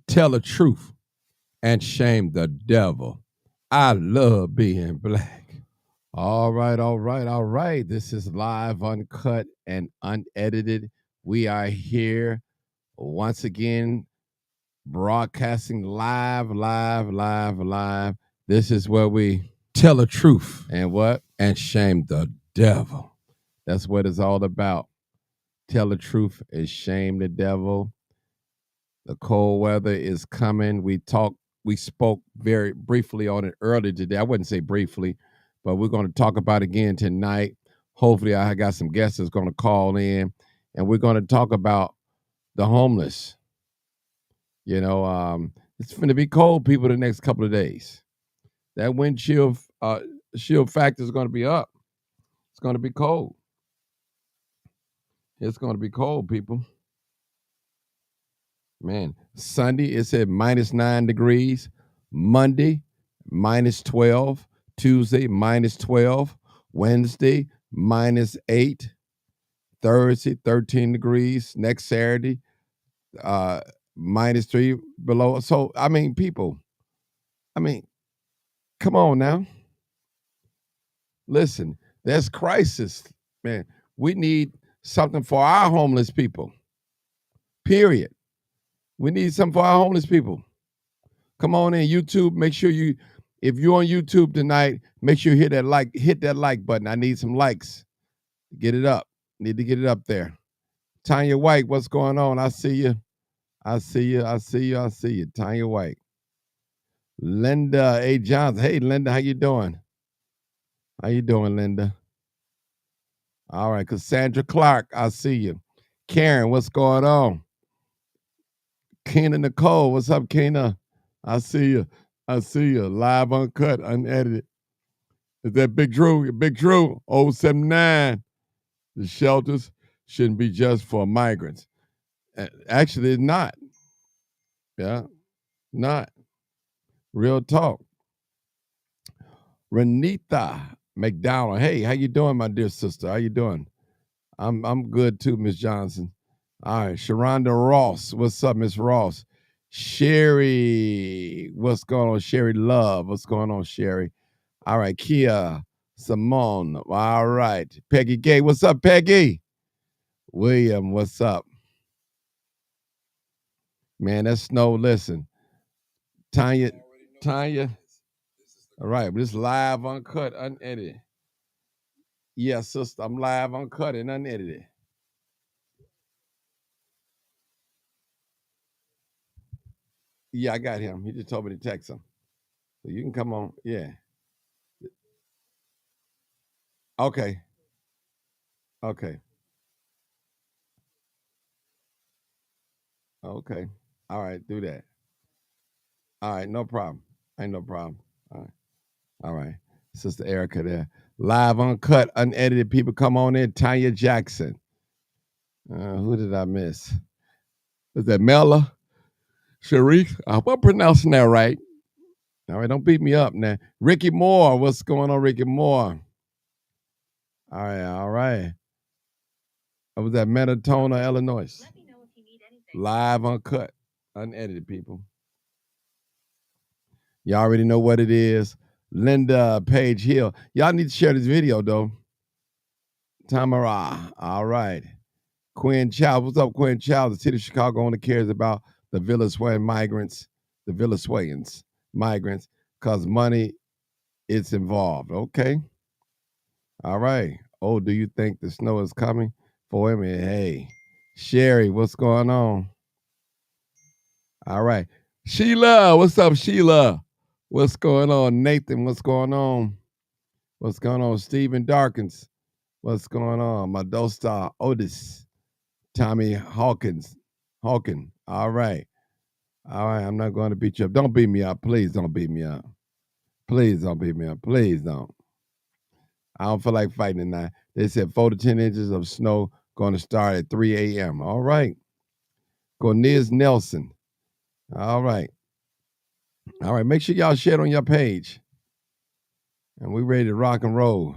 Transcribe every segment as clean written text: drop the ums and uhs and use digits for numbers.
tell the truth and shame the devil. I love being black. All right, all right, all right. This is live, uncut, and unedited. We are here once again, broadcasting live, live, live, live. This is where we tell the truth and what? And shame the devil. That's what it's all about. Tell the truth and shame the devil. The cold weather is coming. We spoke very briefly on it earlier today. I wouldn't say briefly, but we're going to talk about it again tonight. Hopefully, I got some guests that's going to call in, and we're going to talk about the homeless. It's going to be cold, people, the next couple of days. That wind chill factor is going to be up. It's going to be cold. It's going to be cold, people. Man, Sunday it said -9 degrees. Monday, -12. Tuesday, -12. Wednesday, -8. Thursday, 13 degrees. Next Saturday, -3 below. So, I mean, people, come on now. Listen, there's crisis, man. We need something for our homeless people. Period. We need something for our homeless people. Come on in YouTube. Make sure if you're on YouTube tonight, make sure you hit that like button. I need some likes. Get it up. Need to get it up there. Tanya White, what's going on? I see you. I see you. Tanya White. Linda A. Johnson. Hey, Linda, how you doing? How you doing, Linda? All right, Cassandra Clark, I see you. Karen, what's going on? Kena Nicole, what's up, Kena? I see you. Live, uncut, unedited. Is that Big Drew? Big Drew, 079. The shelters shouldn't be just for migrants. Actually, it's not. Yeah, not. Real talk. Renita McDonald. Hey, how you doing, my dear sister? How you doing? I'm good too, Miss Johnson. All right, Sharonda Ross. What's up, Miss Ross? Sherry, what's going on? Sherry Love, what's going on, Sherry? All right, Kia Simone. All right, Peggy Gay, what's up, Peggy? William, what's up? Man, that snow. Listen, Tanya. All right, but it's live, uncut, unedited. Yes, sister, I'm live, uncut, and unedited. Yeah, I got him. He just told me to text him. So you can come on. Yeah. Okay. Okay. Okay. All right. Do that. All right. No problem. Ain't no problem. All right. All right. Sister Erica there. Live, uncut, unedited. People come on in. Tanya Jackson. Who did I miss? Is that Mela? Sharif? I hope I'm pronouncing that right. All right. Don't beat me up now. Ricky Moore. What's going on, Ricky Moore? All right. All right. I was at Metatona, Illinois. Let me know if you need anything. Live, uncut, unedited, people. Y'all already know what it is. Linda Page Hill. Y'all need to share this video, though. Tamara. All right. Quinn Child. What's up, Quinn Child? The city of Chicago only cares about the Venezuelan migrants, the Venezuelans, migrants, because money is involved. Okay. All right. Oh, do you think the snow is coming? For him? Hey, Sherry, what's going on? All right. Sheila, what's up, Sheila? What's going on? Nathan, what's going on? What's going on? Stephen Darkins, what's going on? My Dostar Otis, Tommy Hawkins, Hawkin. All right. All right. I'm not going to beat you up. Don't beat me up. Please don't beat me up. Please don't beat me up. Please don't. I don't feel like fighting tonight. They said 4 to 10 inches of snow going to start at 3 a.m. All right. Cornelius Nelson. All right. All right. Make sure y'all share it on your page. And we ready to rock and roll.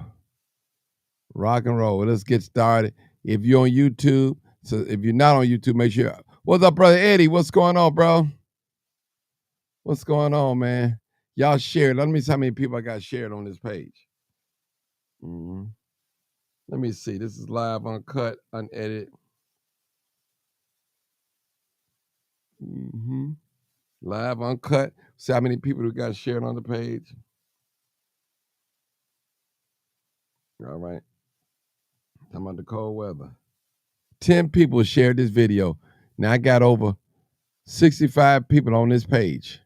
Rock and roll. Well, let's get started. If you're on YouTube, so if you're not on YouTube, make sure. What's up, brother Eddie? What's going on, bro? What's going on, man? Y'all share it. Let me see how many people I got shared on this page. Let me see. This is live, uncut, unedited. Live, uncut. See how many people we got shared on the page. All right. Talking about the cold weather. 10 people shared this video. Now I got over 65 people on this page.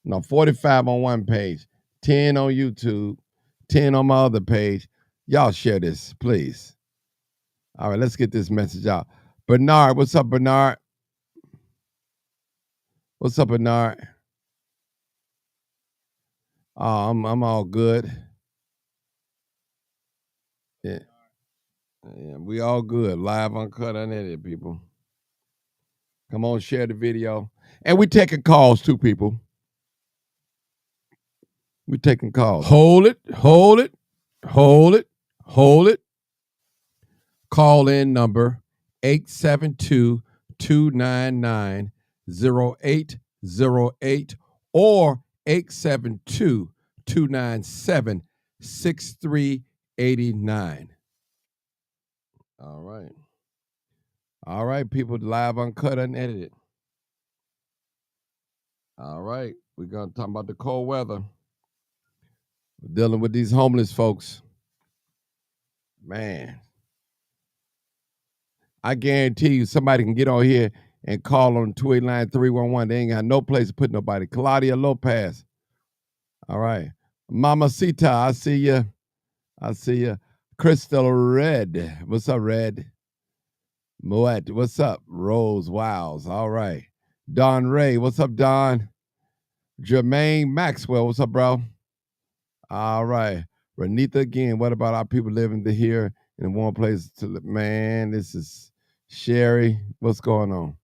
No, 45 on one page, 10 on YouTube, 10 on my other page. Y'all share this, please. All right, let's get this message out. Bernard, what's up, Bernard? What's up, Bernard? Oh, I'm all good. Yeah, we all good. Live, uncut, unedited, people. Come on, share the video. And we taking calls too, people. We taking calls. Hold it. Call in number 872-299-0808 or 872-297-6389. All right. All right, people, live, uncut, unedited. All right. We're going to talk about the cold weather. We're dealing with these homeless folks. Man. I guarantee you somebody can get on here and call on 289-311. They ain't got no place to put nobody. Claudia Lopez. All right. Mamacita, I see you. Crystal Red. What's up, Red? Moet, what's up? Rose Wiles. All right. Don Ray, what's up, Don? Jermaine Maxwell, what's up, bro? All right. Renita again. What about our people living here in one place to live? Man, this is Sherry. What's going on?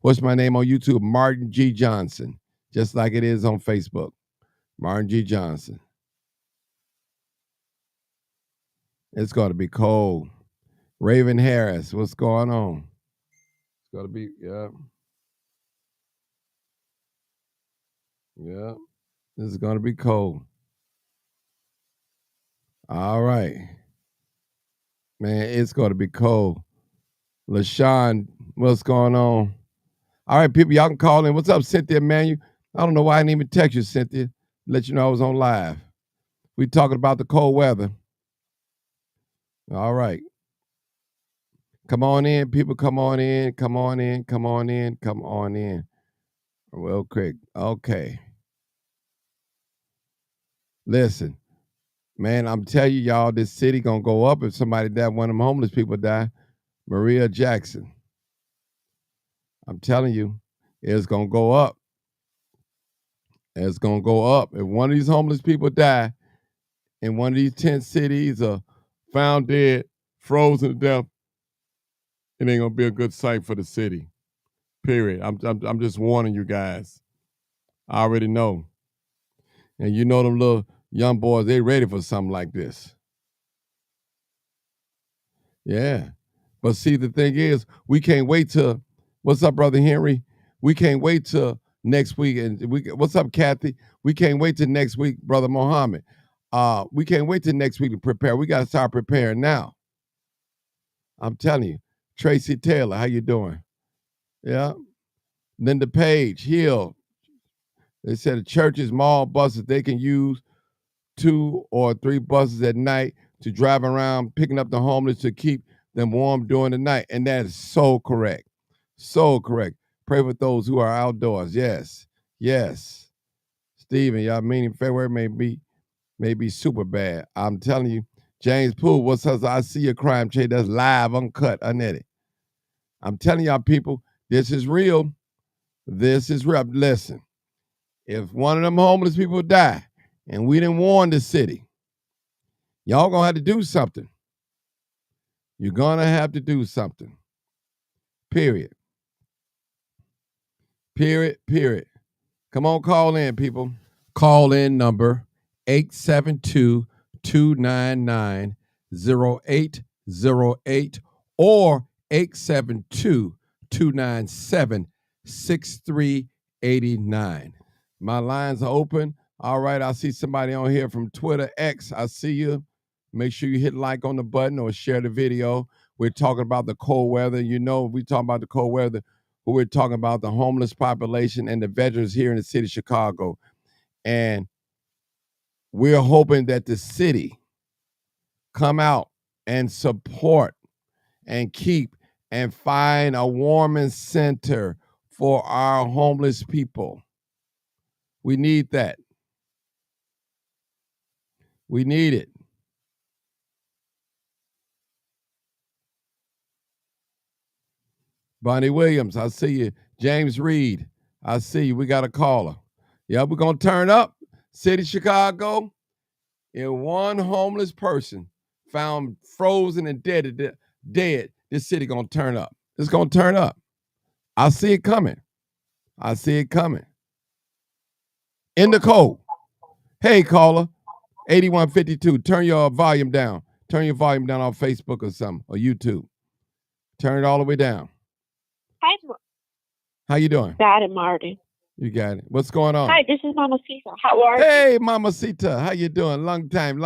What's my name on YouTube? Martin G. Johnson. Just like it is on Facebook. Martin G. Johnson. It's going to be cold. Raven Harris, what's going on? It's going to be, yeah. This is going to be cold. All right. Man, it's going to be cold. LaShawn, what's going on? All right, people, y'all can call in. What's up, Cynthia Manuel? I don't know why I didn't even text you, Cynthia. Let you know I was on live. We talking about the cold weather. All right. Come on in, people. Come on in. Well, Craig. Okay. Listen, man, I'm telling you, y'all, this city gonna go up if somebody die. One of them homeless people die. Maria Jackson. I'm telling you, it's gonna go up. It's gonna go up. If one of these homeless people die in one of these 10 cities or found dead, frozen to death, it ain't gonna be a good sight for the city. Period. I'm just warning you guys. I already know. And you know them little young boys, they ready for something like this. Yeah. But see, the thing is, we can't wait till, what's up, Brother Henry? We can't wait till next week. And what's up, Kathy? We can't wait till next week, Brother Mohammed. We can't wait till next week to prepare. We got to start preparing now. I'm telling you. Tracy Taylor, how you doing? Yeah. Linda Page, Hill. They said the churches, mall buses, they can use 2 or 3 buses at night to drive around picking up the homeless to keep them warm during the night. And that is so correct. So correct. Pray for those who are outdoors. Yes. Stephen, y'all meaning February may be super bad. I'm telling you. James Poole, what's up? I see your crime chain that's live, uncut, unedited. I'm telling y'all people, this is real. This is real. Listen, if one of them homeless people die and we didn't warn the city, y'all gonna have to do something. You're gonna have to do something. Period. Come on, call in, people. Call in number 872-299-0808 or 872-297-6389. 89. My lines are open. All right, I see somebody on here from Twitter X. I see you. Make sure you hit like on the button or share the video. We're talking about the cold weather. You know, we talk about the cold weather, but we're talking about the homeless population and the veterans here in the city of Chicago. And we're hoping that the city come out and support and keep and find a warming center for our homeless people. We need that. We need it. Bonnie Williams, I see you. James Reed, I see you. We got a caller. Yeah, we're going to turn up. City of Chicago, and one homeless person found frozen and dead, this city going to turn up. It's going to turn up. I see it coming. I see it coming. In the cold. Hey, caller, 8152, turn your volume down. Turn your volume down on Facebook or something, or YouTube. Turn it all the way down. Hi, How you doing? Got it, Martin. You got it. What's going on? Hi, this is Mama Sita. How are you? Hey, Mama Sita. How you doing? Long time.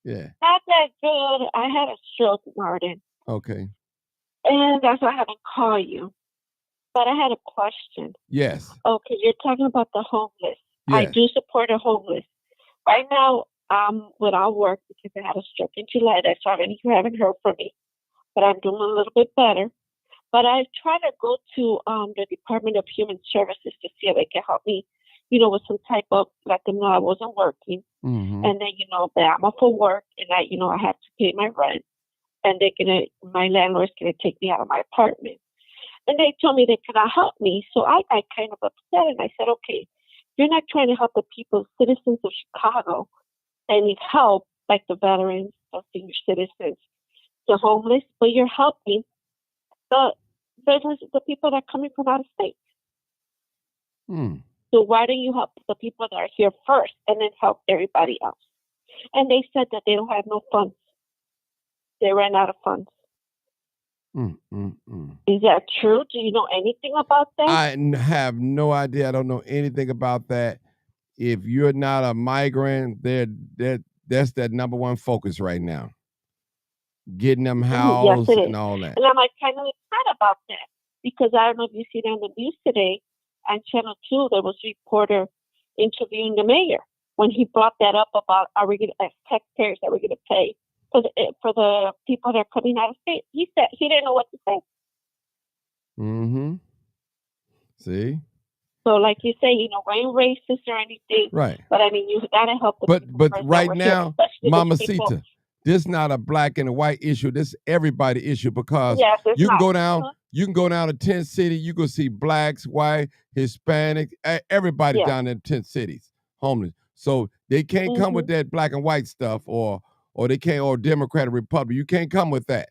Yeah. Not that good. I had a stroke, Martin. Okay. And that's why I haven't called you. But I had a question. Yes. Okay, you're talking about the homeless. Yes. I do support the homeless. Right now, I'm without work because I had a stroke in July. That's why you haven't heard from me. But I'm doing a little bit better. But I try to go to the Department of Human Services to see if they can help me, with some type of, let them know I wasn't working. Mm-hmm. And then, that I'm off for work and I have to pay my rent. And my landlord's going to take me out of my apartment. And they told me they cannot help me. So I got kind of upset and I said, okay, you're not trying to help the people, citizens of Chicago that need help, like the veterans, the senior citizens, the homeless, but you're helping the businesses, the people that are coming from out of state. So why don't you help the people that are here first and then help everybody else? And they said that they don't have no funds. They ran out of funds. Is that true? Do you know anything about that? I have no idea. I don't know anything about that. If you're not a migrant, that's that number one focus right now. Getting them housed and all that. And I'm kind of upset about that because I don't know if you see it on the news today on Channel 2, there was a reporter interviewing the mayor when he brought that up about are we going to, as taxpayers, that we're going to pay for the people that are coming out of state. He said he didn't know what to say. See? So, like you say, we ain't racist or anything. Right. But I mean, you gotta help the people. But right now, Mama Sita, this is not a black and a white issue. This is everybody issue because you can go down. You can go down to Tent City. You can see blacks, white, Hispanic, everybody down in tent cities, homeless. So they can't come with that black and white stuff, or they can't, or Democrat or Republican. You can't come with that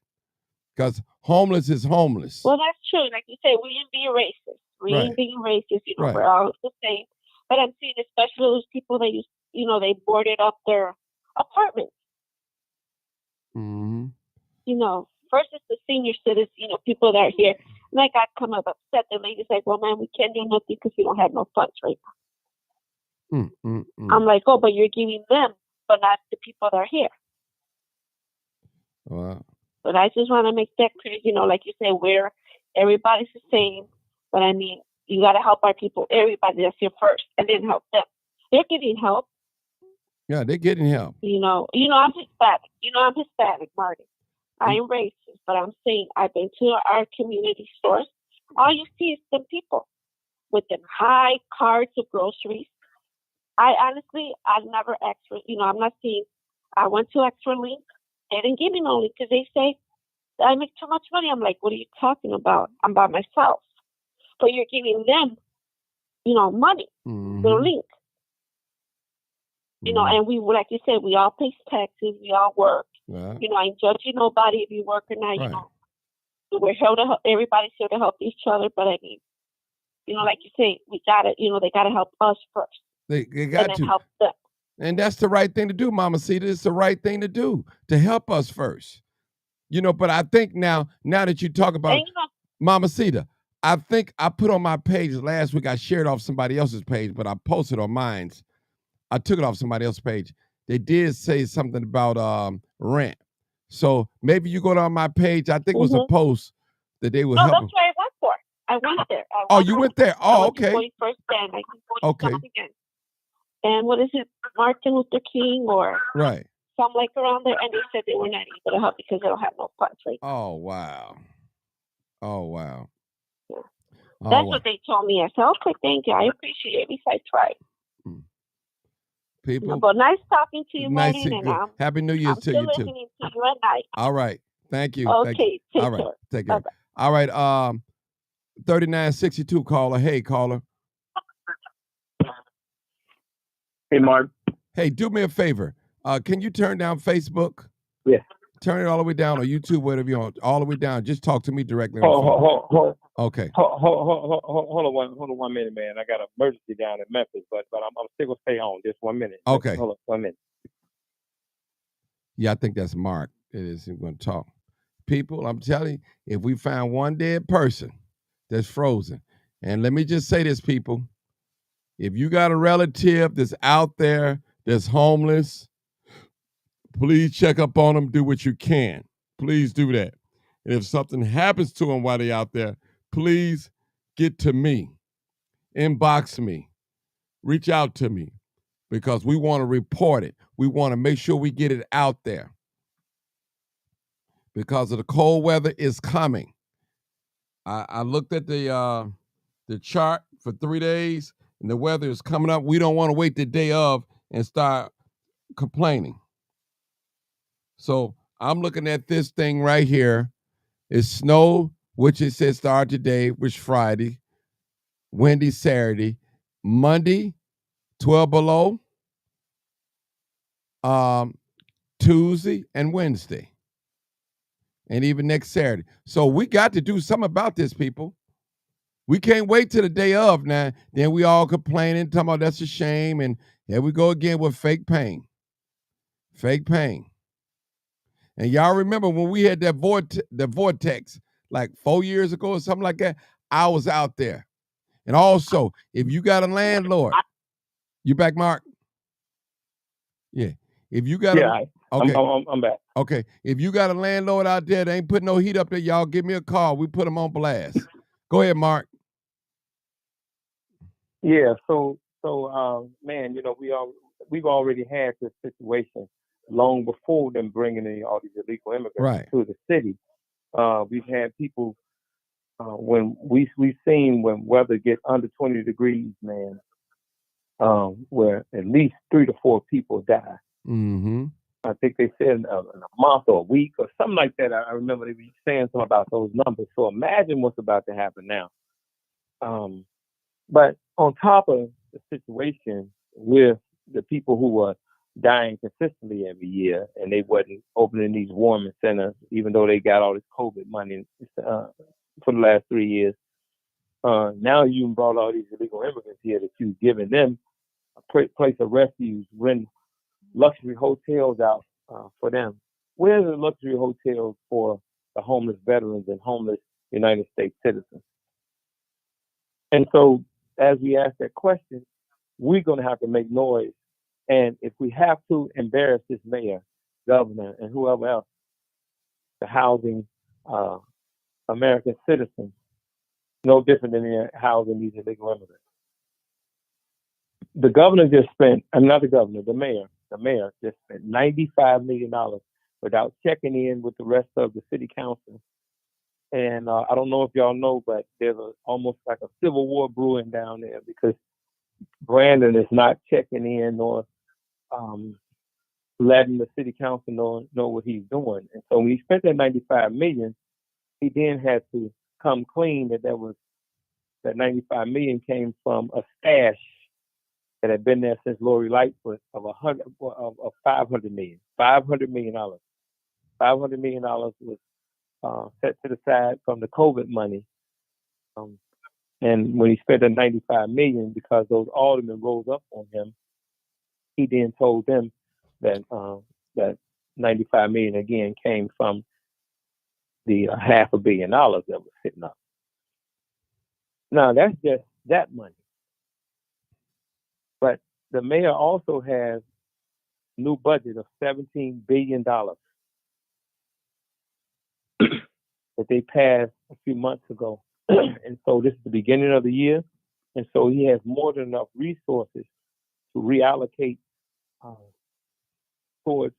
because homeless is homeless. Well, that's true. Like you say, we ain't being racist. We ain't being racist. We're all the same. But I'm seeing especially those people that they boarded up their apartments. First it's the senior citizens, people that are here. And I got kind of upset. The lady's like, well, man, we can't do nothing because we don't have no funds right now. I'm like, oh, but you're giving them, but not the people that are here. Wow. But I just want to make that clear, like you say, where everybody's the same. But I mean, you got to help our people, everybody that's here first, and then help them. They're getting help. Yeah, they're getting help. I'm Hispanic. I'm Hispanic, Marty. I ain't racist, but I'm saying I've been to our community stores. All you see is them people with them high carts of groceries. I never asked for, I'm not seeing, I went to Extra Link. They didn't give me no link because they say I make too much money. I'm like, what are you talking about? I'm by myself. But you're giving them, money, the link. And we, like you said, we all pay taxes, we all work. Right. I ain't judging nobody if you work or not, We're here to help, everybody's here to help each other, but I mean, like you say, we gotta, they gotta help us first. They got and then help them. And that's the right thing to do, Mama Sita. It's the right thing to do, to help us first. But I think now that you talk about Mama Sita, I think I put on my page last week. I shared off somebody else's page, but I posted on mine's. I took it off somebody else's page. They did say something about rent. So maybe you go down my page. I think it was a post that they would No, help. that's what I went for. I went there. Oh, you went there? I Oh, went to okay. 41st and 1940 Okay. again. And what is it, Martin Luther King or Right. some like around there? And they said they were not able to help because they don't have no funds right now. Oh, wow. Oh, wow. Yeah. Oh, That's wow. what they told me. I said, okay, thank you. I appreciate it. At least I tried. People, But nice talking to you, nice Martin. and And good. Happy New Year's I'm to still you too. listening to you at night. All right. Thank you. Okay, Thank you. take All right. care. Take care. Bye-bye. All right. 3962 caller. Hey, caller. Hey, Mark. Hey, do me a favor. Can you turn down Facebook? Yeah. Turn it all the way down, or YouTube, whatever you want. All the way down. Just talk to me directly on the phone. Okay. Hold on 1 minute, man. I got an emergency down in Memphis, but I'm still gonna stay on just 1 minute. Okay. Hold on 1 minute. Yeah, I think that's Mark. It is. He's going to talk. People, I'm telling you, if we find one dead person that's frozen, and let me just say this, people, if you got a relative that's out there that's homeless, please check up on them. Do what you can. Please do that. And if something happens to them while they're out there, please get to me. Inbox me. Reach out to me because we want to report it. We want to make sure we get it out there because of the cold weather is coming. I looked at the chart for 3 days, and the weather is coming up. We don't want to wait the day of and start complaining. So I'm looking at this thing right here. It's snow, which it says start today, which Friday, windy Saturday, Monday, 12 below, Tuesday and Wednesday, and even next Saturday. So we got to do something about this, people. We can't wait till the day of now. Then we all complaining, talking about that's a shame, and here we go again with fake pain. Fake pain. And y'all remember when we had that vortex like 4 years ago or something like that? I was out there. And also, if you got a landlord, you back, Mark? Yeah. If you got okay. I'm back. Okay. If you got a landlord out there that ain't putting no heat up there, y'all give me a call. We put them on blast. Go ahead, Mark. Yeah. So, man, you know, we've already had this situation long before them bringing in all these illegal immigrants to the city. We've had people when we've seen when weather gets under 20 degrees, man, where at least 3 to 4 people die. Mm-hmm. I think they said in a month or a week or something like that. I remember they were saying something about those numbers. So imagine what's about to happen now. But on top of the situation with the people who were dying consistently every year, and they wasn't opening these warming centers, even though they got all this COVID money for the last 3 years. Now you brought all these illegal immigrants here that you've given them a place of refuge, rent luxury hotels out for them. Where's the luxury hotels for the homeless veterans and homeless United States citizens? And so as we ask that question, we're going to have to make noise. And if we have to embarrass this mayor, governor, and whoever else, the housing American citizens, no different than they're housing these illegal immigrants. The governor just spent, another governor, the mayor just spent $95 million without checking in with the rest of the city council. And I don't know if y'all know, but there's almost like a civil war brewing down there because Brandon is not checking in or letting the city council know what he's doing. And so when he spent that $95 million, he then had to come clean that that $95 million came from a stash that had been there since Lori Lightfoot of $500 million. $500 million. $500 million was set to the side from the COVID money. And when he spent the $95 million, because those aldermen rose up on him, he then told them that that $95 million again came from the $500 million that was sitting up. Now that's just that money. But the mayor also has new budget of $17 billion that they passed a few months ago. And so this is the beginning of the year. And so he has more than enough resources to reallocate towards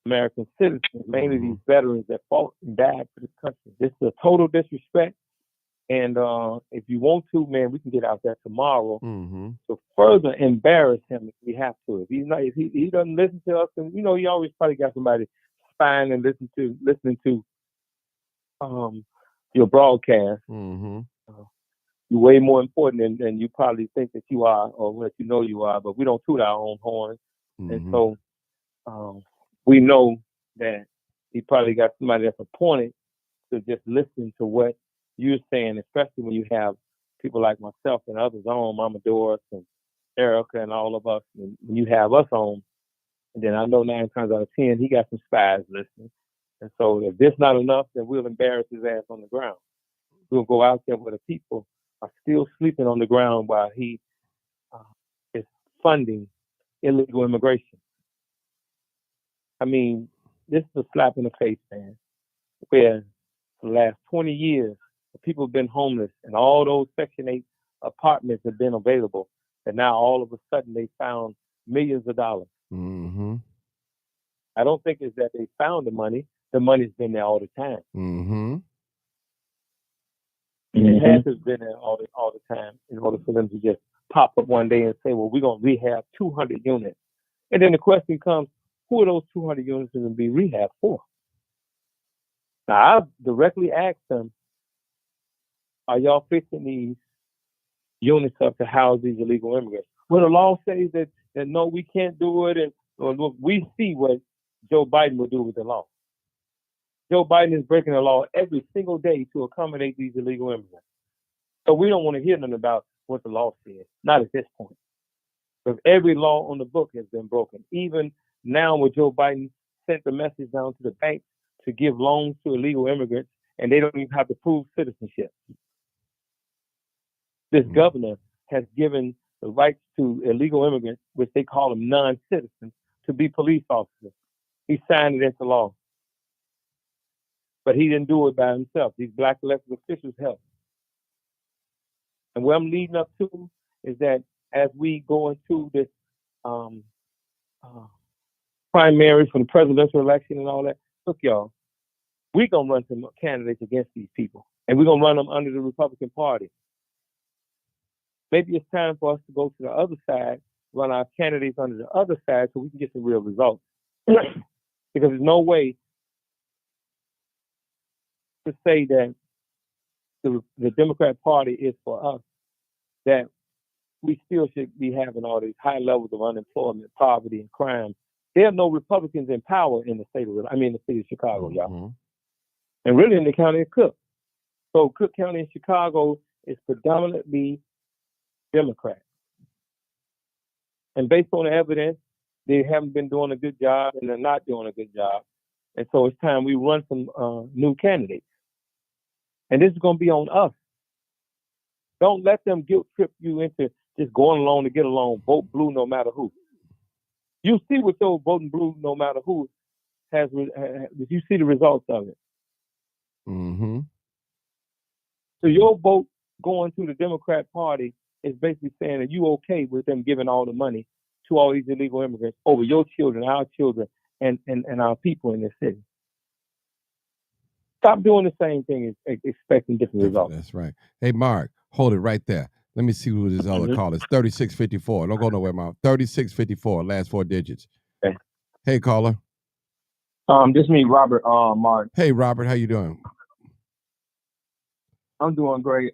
American citizens, mainly these veterans that fought and died for this country. This is a total disrespect. And if you want to, man, we can get out there tomorrow to further embarrass him if we have to. If he's not, if he doesn't listen to us, and you know, he always probably got somebody spying and listening to your broadcast. You're way more important than you probably think that you are, or what you know you are. But we don't toot our own horn, and so we know that he probably got somebody that's appointed to just listen to what you're saying, especially when you have people like myself and others on, Mama Doris and Erica and all of us. And when you have us on, and then I know 9 times out of 10 he got some spies listening. And so if this not enough, then we'll embarrass his ass on the ground. We'll go out there where the people are still sleeping on the ground while he is funding illegal immigration. I mean, this is a slap in the face, man, where for the last 20 years, people have been homeless and all those Section 8 apartments have been available. And now all of a sudden they found millions of dollars. I don't think it's that they found the money. The money's been there all the time. It has been there all the time in order for them to just pop up one day and say, well, we're going to rehab 200 units. And then the question comes, who are those 200 units going to be rehabbed for? Now, I've directly asked them, are y'all fixing these units up to house these illegal immigrants? Well, the law says that no, we can't do it. And look, we see what Joe Biden will do with the law. Joe Biden is breaking the law every single day to accommodate these illegal immigrants. So we don't want to hear nothing about what the law says, not at this point. Because every law on the book has been broken. Even now where Joe Biden sent the message down to the banks to give loans to illegal immigrants, and they don't even have to prove citizenship. This governor has given the rights to illegal immigrants, which they call them non-citizens, to be police officers. He signed it into law. But he didn't do it by himself. These black elected officials helped. And where I'm leading up to is that as we go into this primary for the presidential election and all that, look, y'all, we're going to run some candidates against these people. And we're going to run them under the Republican Party. Maybe it's time for us to go to the other side, run our candidates under the other side so we can get some real results. Because there's no way to say that the Democrat Party is for us, that we still should be having all these high levels of unemployment, poverty, and crime. There are no Republicans in power in the city of Chicago, y'all. And really in the county of Cook. So Cook County in Chicago is predominantly Democrat. And based on the evidence, they haven't been doing a good job and they're not doing a good job. And so it's time we run some new candidates. And this is going to be on us. Don't let them guilt trip you into just going along to get along, vote blue no matter who. You see what those voting blue no matter who has, you see the results of it. So your vote going to the Democrat Party is basically saying that you okay with them giving all the money to all these illegal immigrants over your children, our children, and our people in this city. Stop doing the same thing and expecting different results. That's right. Hey, Mark, hold it right there. Let me see who this other caller is. 3654. Don't go nowhere, Mark. 3654, last 4 digits. Okay. Hey, caller. This is me, Robert. Mark. Hey, Robert, how you doing? I'm doing great.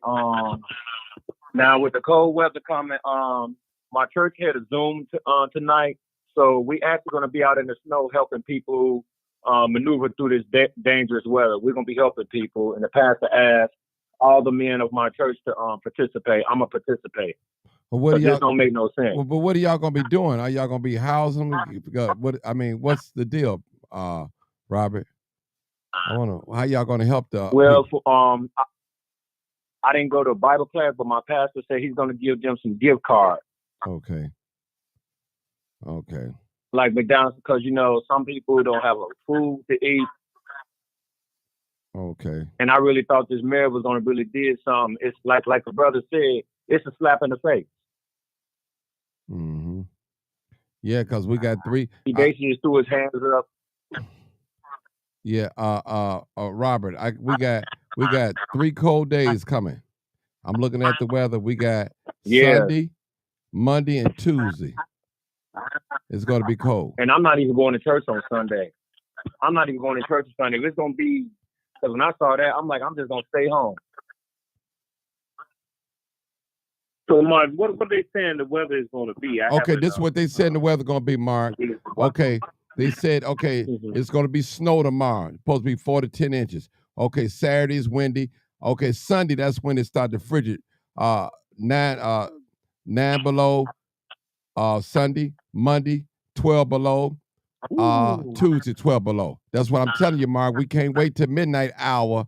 Now with the cold weather coming, my church had a Zoom tonight, so we actually going to be out in the snow helping people maneuver through this dangerous weather. We're going to be helping people, and the pastor asked all the men of my church to participate. I'm gonna participate. Well, what this don't make no sense. Well, but what are y'all gonna be doing? Are y'all gonna be housing them? What's the deal, Robert? I wanna. How y'all gonna help the? Well, I didn't go to a Bible class, but my pastor said he's going to give them some gift cards. Okay. Like McDonald's, because, some people don't have food to eat. Okay. And I really thought this mayor was going to really did something. It's like the brother said, it's a slap in the face. Mm-hmm. Yeah, because we got 3. He basically just threw his hands up. Yeah, Robert, we got 3 cold days coming. I'm looking at the weather. We got Sunday, Monday, and Tuesday. It's going to be cold. And I'm not even going to church on Sunday. It's going to be, because when I saw that, I'm like, I'm just going to stay home. So, Mark, what are they saying the weather is going to be? Okay, this is what they said the weather going to be, Mark. Okay, they said, it's going to be snow tomorrow. It's supposed to be 4 to 10 inches. Okay, Saturday is windy. Okay, Sunday, that's when it started to frigid. 9 below. Sunday, Monday, 12 below. Tuesday, 12 below. That's what I'm telling you, Mark. We can't wait till midnight hour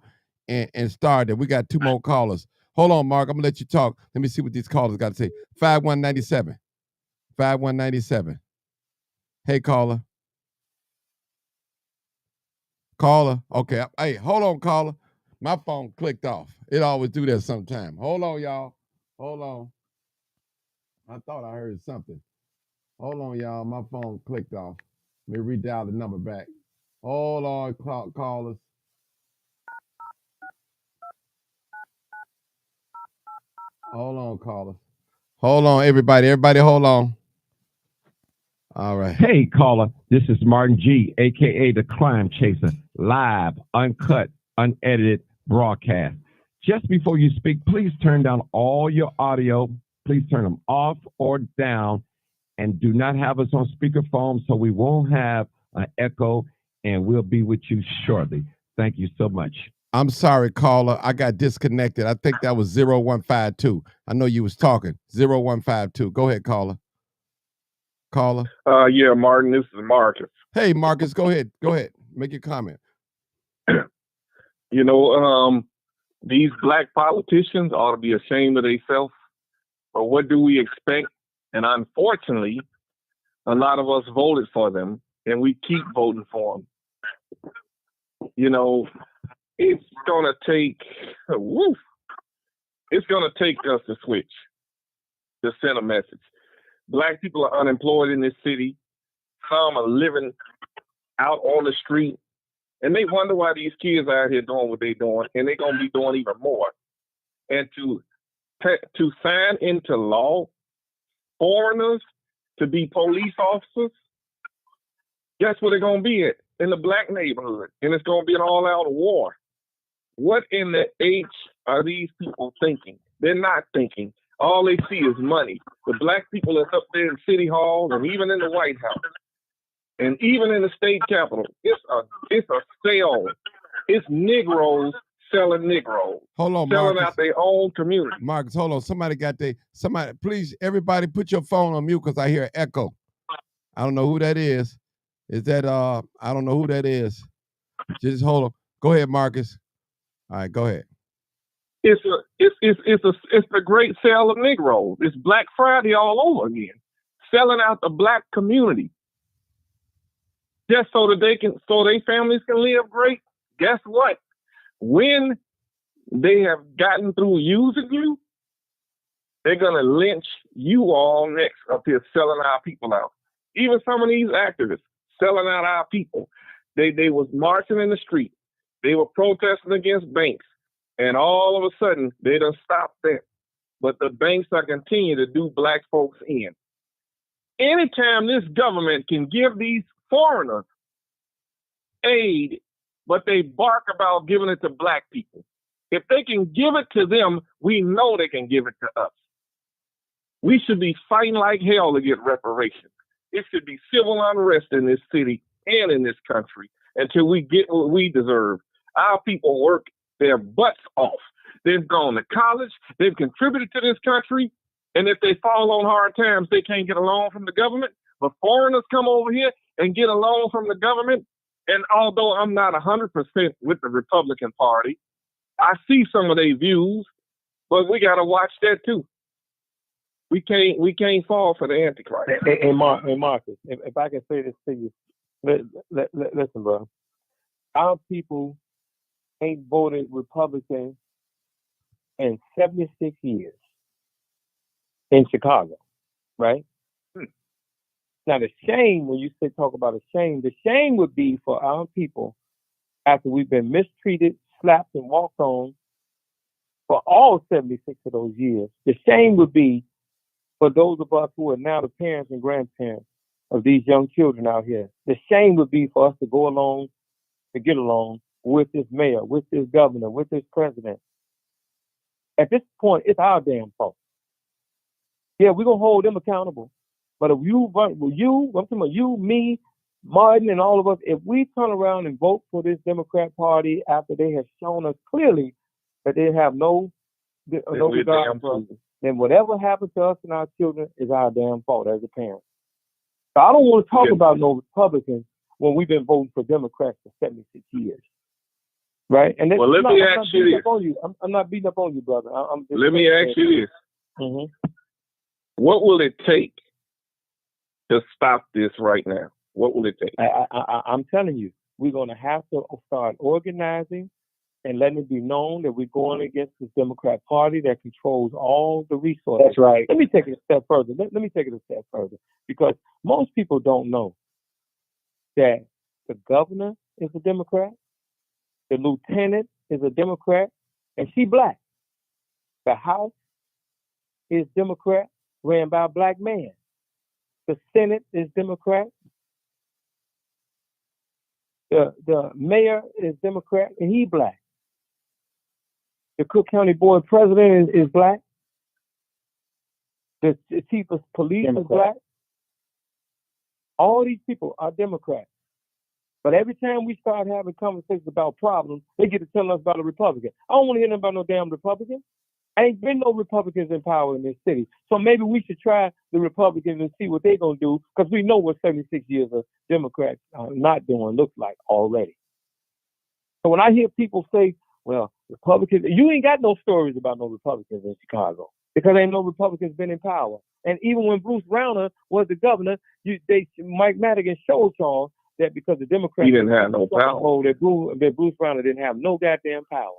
and start it. We got 2 more callers. Hold on, Mark. I'm going to let you talk. Let me see what these callers got to say. 5197. 5197. Hey, caller. Caller. Okay. Hey, hold on, caller. My phone clicked off. It always do that sometime. Hold on, y'all. Hold on. I thought I heard something. Hold on, y'all. My phone clicked off. Let me redial the number back. Hold on, callers. Hold on, callers. Hold on, everybody. Everybody, hold on. All right. Hey, caller. This is Martin G., a.k.a. The Crime Chaser. Live, uncut, unedited broadcast. Just before you speak, please turn down all your audio. Please turn them off or down, and do not have us on speakerphone so we won't have an echo, and we'll be with you shortly. Thank you so much. I'm sorry, caller. I got disconnected. I think that was 0152. I know you was talking. 0152. Go ahead, caller. Caller. Yeah, Martin, this is Marcus. Hey, Marcus, go ahead. Go ahead. Make your comment. These black politicians ought to be ashamed of themselves. But what do we expect? And unfortunately, a lot of us voted for them, and we keep voting for them. It's gonna take us to switch to send a message. Black people are unemployed in this city. Some are living out on the street, and they wonder why these kids are out here doing what they're doing, and they're gonna be doing even more. And to sign into law foreigners to be police officers, guess where they're gonna be at? In the black neighborhood, and it's gonna be an all-out war. What in the H are these people thinking? They're not thinking. All they see is money. The black people that's up there in City Hall and even in the White House and even in the state capitol, it's a sale. It's Negroes selling Negroes. Hold on, selling Marcus. out their own community. Marcus, hold on. Somebody, please, everybody put your phone on mute because I hear an echo. I don't know who that is. Is that, I don't know who that is. Just hold on. Go ahead, Marcus. All right, go ahead. It's the great sale of Negroes. It's Black Friday all over again. Selling out the black community. Just so that their families can live great. Guess what? When they have gotten through using you, they're gonna lynch you all next up here selling our people out. Even some of these activists selling out our people. They was marching in the street. They were protesting against banks. And all of a sudden, they done stopped that. But the banks are continuing to do black folks in. Anytime this government can give these foreigners aid, but they bark about giving it to black people. If they can give it to them, we know they can give it to us. We should be fighting like hell to get reparations. It should be civil unrest in this city and in this country until we get what we deserve. Our people work their butts off. They've gone to college. They've contributed to this country. And if they fall on hard times, they can't get a loan from the government. But foreigners come over here and get a loan from the government. And although I'm not 100% with the Republican Party, I see some of their views. But we gotta watch that too. We can't fall for the Antichrist. Hey, Marcus, if I can say this to you, listen, bro. Our people ain't voted Republican in 76 years in Chicago, right? Now, the shame, when you talk about a shame, the shame would be for our people after we've been mistreated, slapped, and walked on for all 76 of those years. The shame would be for those of us who are now the parents and grandparents of these young children out here. The shame would be for us to go along, to get along with this mayor, with this governor, with this president. At this point, it's our damn fault. Yeah, we're going to hold them accountable. But if I'm talking about you, me, Martin, and all of us, if we turn around and vote for this Democrat Party after they have shown us clearly that they have no regard for us, then whatever happens to us and our children is our damn fault as a parent. So I don't want to talk about no Republicans when we've been voting for Democrats for 76 years. Right? And well, let me ask you this. I'm not beating up on you, brother. Let me ask you this. Mm-hmm. What will it take to stop this right now? What will it take? I'm telling you, we're going to have to start organizing and letting it be known that we're going against this Democrat Party that controls all the resources. That's right. Let me take it a step further. Let me take it a step further, because most people don't know that the governor is a Democrat, the lieutenant is a Democrat, and she black. The House is Democrat, ran by a black man. The Senate is Democrat. The mayor is Democrat, and he black. The Cook County Board President is black. The chief of police Democrat. Is black. All these people are Democrats. But every time we start having conversations about problems, they get to tell us about a Republican. I don't want to hear nothing about no damn Republican. Ain't been no Republicans in power in this city. So maybe we should try the Republicans and see what they're going to do, because we know what 76 years of Democrats not doing looks like already. So when I hear people say, well, Republicans, you ain't got no stories about no Republicans in Chicago, because ain't no Republicans been in power. And even when Bruce Rauner was the governor, Mike Madigan showed y'all that because the Democrats he didn't have no power. That Bruce Rauner didn't have no goddamn power.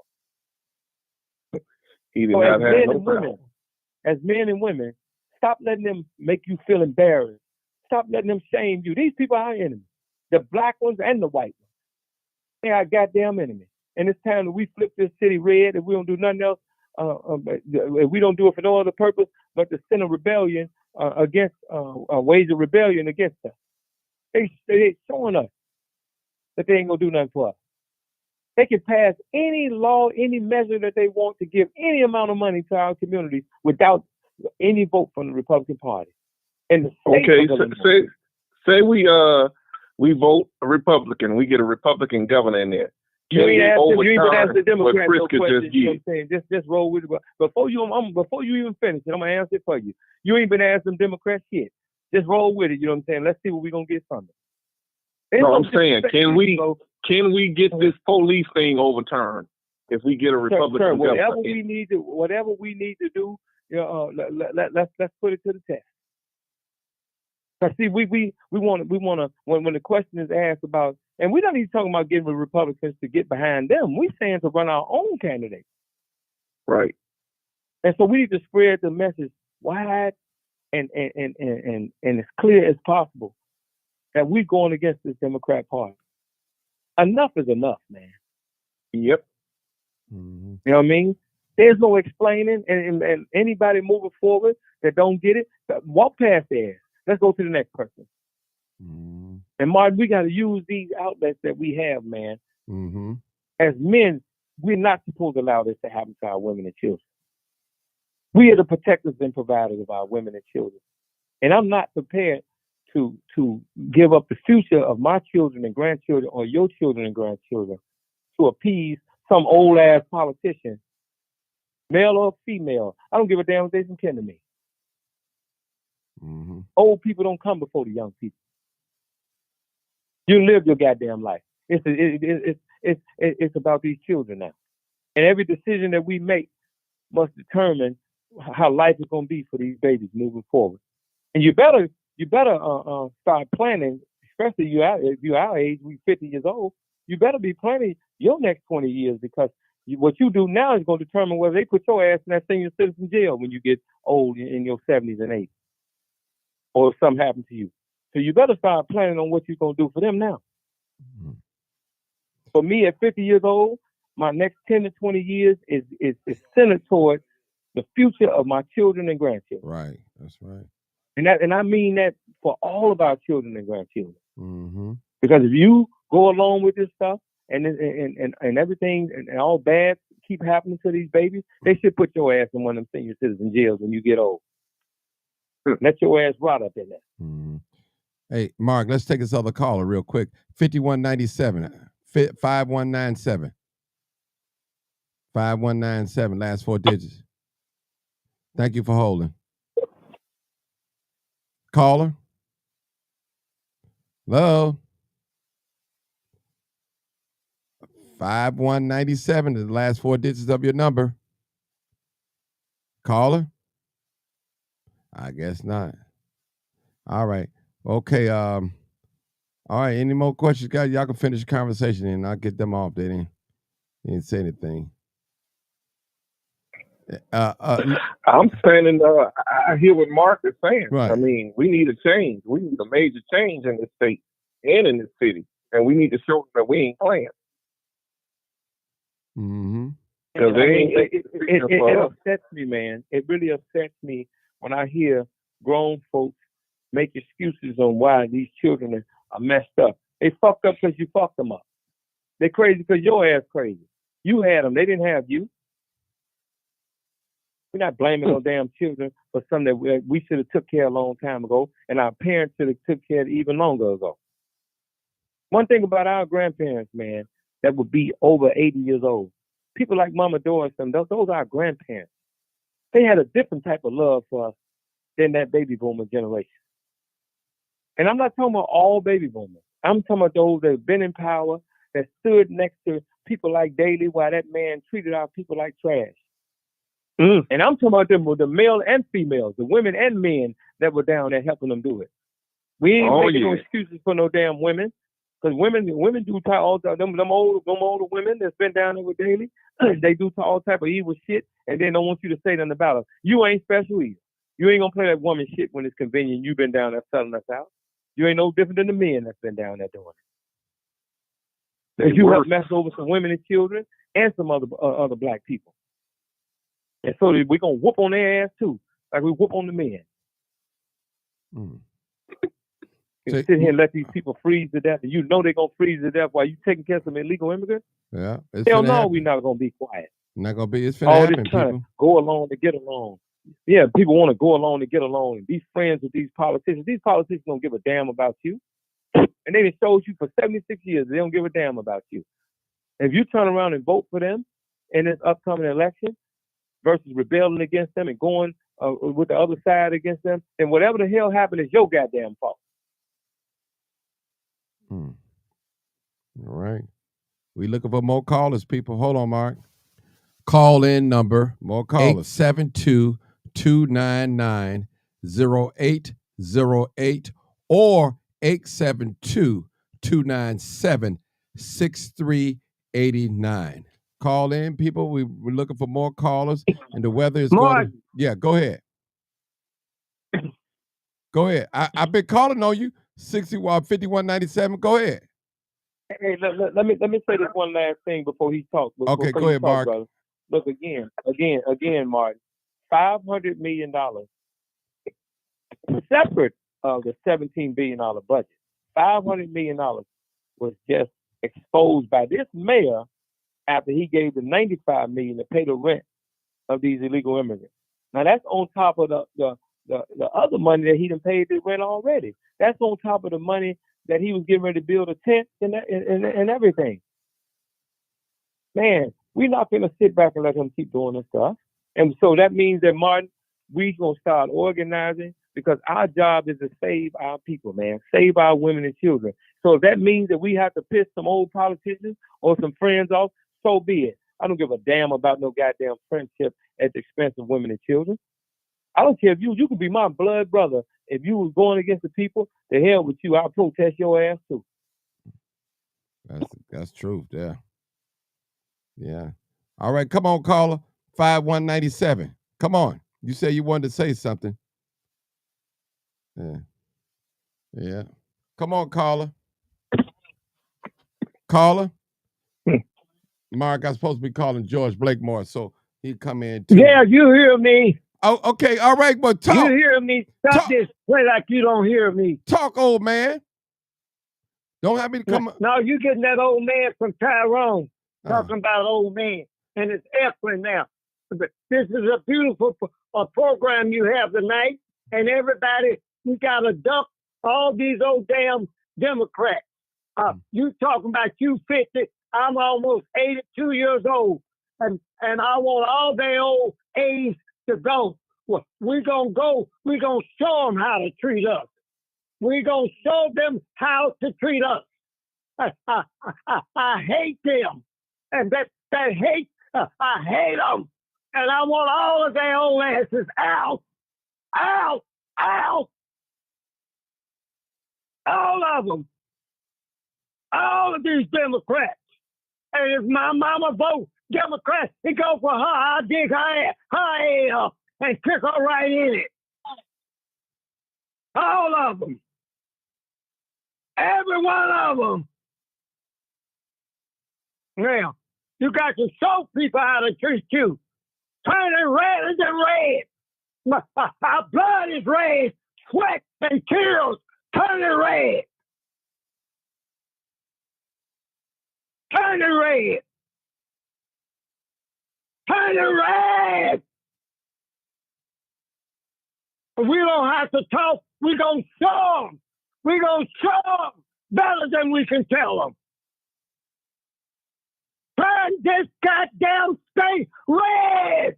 He did not have no power. As men and women, stop letting them make you feel embarrassed. Stop letting them shame you. These people are our enemies. The black ones and the white ones. They are goddamn enemies. And it's time that we flip this city red. If we don't do nothing else, if we don't do it for no other purpose but to send a rebellion against, wage of rebellion against us. They showing us that they ain't gonna do nothing for us. They can pass any law, any measure that they want to give any amount of money to our communities without any vote from the Republican Party. And okay, say we vote a Republican, we get a Republican governor in there. You ain't even asked the Democrats no questions. You know what I'm saying? Just roll with it. Before you even finish it, I'm gonna answer it for you. You ain't been asking Democrats shit. Just roll with it. You know what I'm saying? Let's see what we're gonna get from it. No, I'm saying, can we get this police thing overturned if we get a Republican governor? Whatever we need to do, let's put it to the test. Cause see, we want to when the question is asked about, and we're not even talking about getting the Republicans to get behind them. We're saying to run our own candidate. Right. And so we need to spread the message wide and as clear as possible that we're going against this Democrat Party. Enough is enough, man. Yep. Mm-hmm. You know what I mean? There's no explaining, and anybody moving forward that don't get it, walk past theirs. Let's go to the next person. Mm-hmm. And Martin, we got to use these outlets that we have, man. Mm-hmm. As men, we're not supposed to allow this to happen to our women and children. We are the protectors and providers of our women and children. And I'm not prepared to give up the future of my children and grandchildren or your children and grandchildren to appease some old ass politician, male or female. I don't give a damn if they're some kin to me. Mm-hmm. Old people don't come before the young people. You live your goddamn life. It's about these children now. And every decision that we make must determine how life is going to be for these babies moving forward. And you better start planning, especially if you're our age, we 50 years old. You better be planning your next 20 years, because what you do now is going to determine whether they put your ass in that senior citizen jail when you get old in your 70s and 80s, or if something happens to you. So you better start planning on what you're going to do for them now. Mm-hmm. For me, at 50 years old, my next 10 to 20 years is centered toward the future of my children and grandchildren. Right, that's right. And I mean that for all of our children and grandchildren. Mm-hmm. Because if you go along with this stuff and everything and all bad keep happening to these babies, they should put your ass in one of them senior citizen jails when you get old. Let your ass rot up in there. Mm-hmm. Hey, Mark, let's take this other caller real quick. 5197, 5197. 5197, last 4 digits. Thank you for holding. Caller? Hello? 5197 is the last 4 digits of your number. Caller? I guess not. All right. Okay. All right. Any more questions, guys? Y'all can finish the conversation and I'll get them off. They didn't say anything. I'm standing. I hear what Mark is saying. Right. I mean, we need a change. We need a major change in this state and in this city, and we need to show them that we ain't playing. Mm-hmm. It upsets me, man. It really upsets me when I hear grown folks make excuses on why these children are messed up. They fucked up because you fucked them up. They're crazy because your ass crazy. You had them. They didn't have you. We're not blaming no damn children for something that we should have took care of a long time ago, and our parents should have took care of it even longer ago. One thing about our grandparents, man, that would be over 80 years old, people like Mama Doris, those are our grandparents. They had a different type of love for us than that baby boomer generation. And I'm not talking about all baby boomers. I'm talking about those that have been in power, that stood next to people like Daley while that man treated our people like trash. And I'm talking about them with the male and females, the women and men that were down there helping them do it. We ain't making no excuses for no damn women, because women do all them older women that's been down there with Daley. They do all type of evil shit, and they don't want you to say nothing about it. You ain't special either. You ain't gonna play that woman shit when it's convenient. You've been down there selling us out. You ain't no different than the men that's been down there doing it. Because you have messed over some women and children and some other black people. And so we're going to whoop on their ass too, like we whoop on the men. Sit here and let these people freeze to death, and you know they're going to freeze to death while you taking care of some illegal immigrants? Yeah. Hell no, we're not going to be quiet. Not going to be. It's finna happen, people. Go along to get along. Yeah, people want to go along to get along and be friends with these politicians. These politicians don't give a damn about you. And they done showed you for 76 years they don't give a damn about you. If you turn around and vote for them in this upcoming election versus rebelling against them and going with the other side against them, then whatever the hell happened is your goddamn fault. All right. We looking for more callers, people. Hold on, Mark. Call in number, more callers, 872-299-0808 or 872-297-6389. Call in, people. We're looking for more callers, and the weather is going to... Yeah, go ahead. Go ahead. I've been calling on you. 5197. Go ahead. Hey, let me say this one last thing before he talks. Okay, go ahead, Mark. Brother. Look, again, Martin, $500 million separate of the $17 billion budget. $500 million was just exposed by this mayor after he gave the $95 million to pay the rent of these illegal immigrants. Now that's on top of the other money that he done paid the rent already. That's on top of the money that he was getting ready to build a tent and everything. Man, we're not going to sit back and let him keep doing this stuff. And so that means that, Martin, we're going to start organizing, because our job is to save our people, man, save our women and children. So if that means that we have to piss some old politicians or some friends off, so be it. I don't give a damn about no goddamn friendship at the expense of women and children. I don't care if you could be my blood brother. If you was going against the people, the hell with you. I'll protest your ass too. That's truth. Yeah. Yeah. All right, come on, caller. 5197. Come on. You said you wanted to say something. Yeah. Yeah. Come on, caller. Caller. Mark, I'm supposed to be calling George Blakemore, so he come in too. Yeah, you hear me. Oh, okay. All right, but talk. You hear me. Stop this. Play like you don't hear me. Talk, old man. Don't have me to come. No, you getting that old man from Tyrone talking about old man. And it's Eflin now. But this is a beautiful program you have tonight. And everybody, we got to duck all these old damn Democrats. You talking about you 50. I'm almost 82 years old. And I want all their old age to go. Well, we're going to go. We're going to show them how to treat us. We're going to show them how to treat us. I hate them. And that hate, I hate them. And I want all of their old asses out. Out. Out. All of them. All of these Democrats. And if my mama vote Democrat, he go for her. I dig her head up and kick her right in it. All of them. Every one of them. Now, you got to show people how to treat you. Turning red is red. Our blood is red. Sweat and tears turning red. Turning red. Turning red. We don't have to talk. We're going to show them. We're going to show them better than we can tell them. Turn this goddamn state red.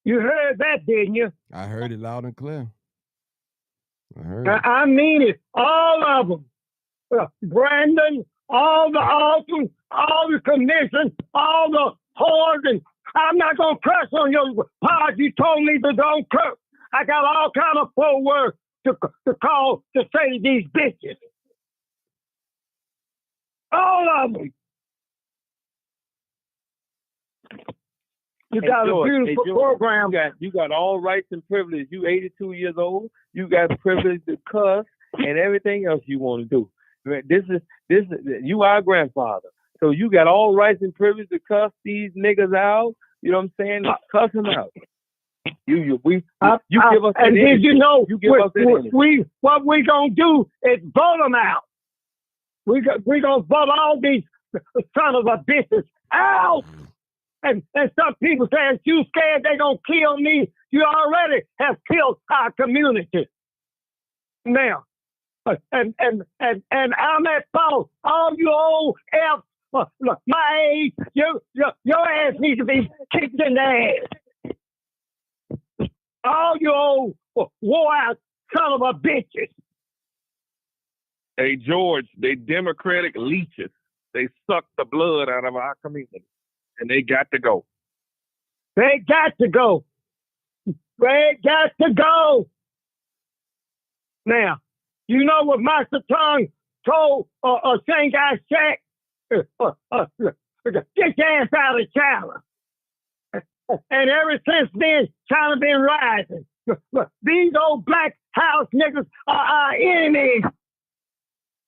You heard that, didn't you? I heard it loud and clear. I mean it. All of them. Brandon, all the officers, all the commissions, all the whores, and I'm not going to curse on your pod. You told me to don't curse. I got all kind of full words to call to say to these bitches. All of them. You got a beautiful program. You got all rights and privileges. You 82 years old. You got privilege to cuss and everything else you want to do. This is you our grandfather. So you got all rights and privilege to cuss these niggas out. You know what I'm saying? Cuss them out. You give us and did you know you give us what we gonna do is vote them out. We gonna vote all these son of a bitches out. And some people say, you scared they gonna kill me? You already have killed our community. Now, and I'm at fault. All you old look, my age, your ass needs to be kicked in the ass. All you old wore out son of a bitches. Hey, George, they Democratic leeches. They suck the blood out of our community. And they got to go. They got to go. They got to go. Now, you know what Master Tongue told Shanghai Shack? Get your ass out of China. And ever since then, China been rising. These old black house niggas are our enemies.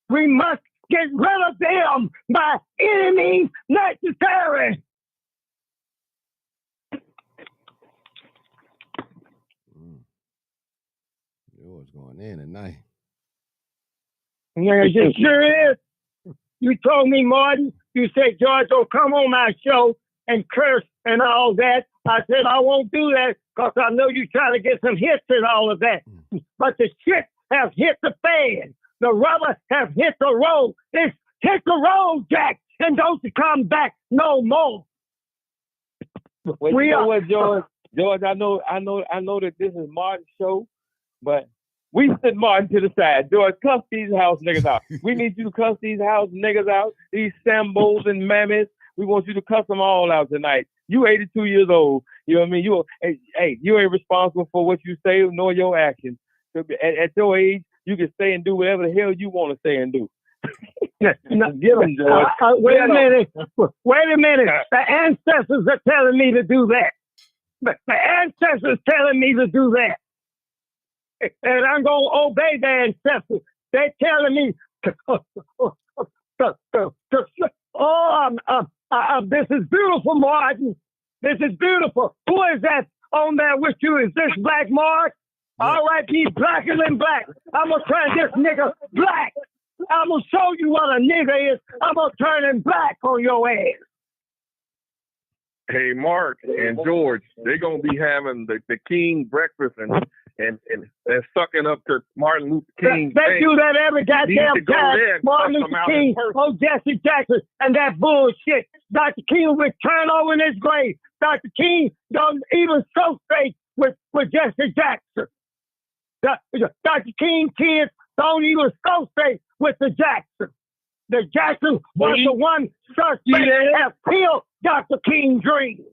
We must get rid of them by enemies necessary. Yours going in tonight. Yeah, it sure is. You told me, Martin, you said, George, don't come on my show and curse and all that. I said, I won't do that because I know you're trying to get some hits and all of that. But the shit has hit the fan. The rubber has hit the road. It's hit the road, Jack, and don't come back no more. Well, you know what, George? George, I know that this is Martin's show, but We sent Martin to the side. George, cuss these house niggas out. We need you to cuss these house niggas out. These Sambos and Mammoths. We want you to cuss them all out tonight. You 82 years old. You know what I mean? You ain't responsible for what you say nor your actions. At your age, you can say and do whatever the hell you want to say and do. Get them, George. Wait a minute. The ancestors are telling me to do that. The ancestors telling me to do that. And I'm going to obey the ancestors. They're telling me, this is beautiful, Martin. This is beautiful. Who is that on there with you? Is this Black Mark? Yeah. All right, he's blacker than black. I'm going to turn this nigga black. I'm going to show you what a nigga is. I'm going to turn him black on your ass. Hey, Mark and George, they're going to be having the King breakfast and sucking up to Martin Luther King. They do that every goddamn time. Martin Luther King, Jesse Jackson, and that bullshit. Dr. King will turn over in his grave. Dr. King don't even associate with Jesse Jackson. Dr. King kids don't even associate with the Jackson. The Jackson was the one suspect that killed Dr. King's dream.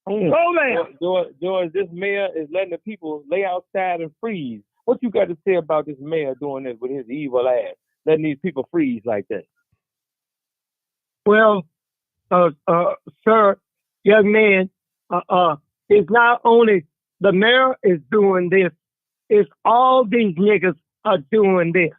George, this mayor is letting the people lay outside and freeze. What you got to say about this mayor doing this with his evil ass, letting these people freeze like that? Well, sir, young man, it's not only the mayor is doing this, it's all these niggas are doing this.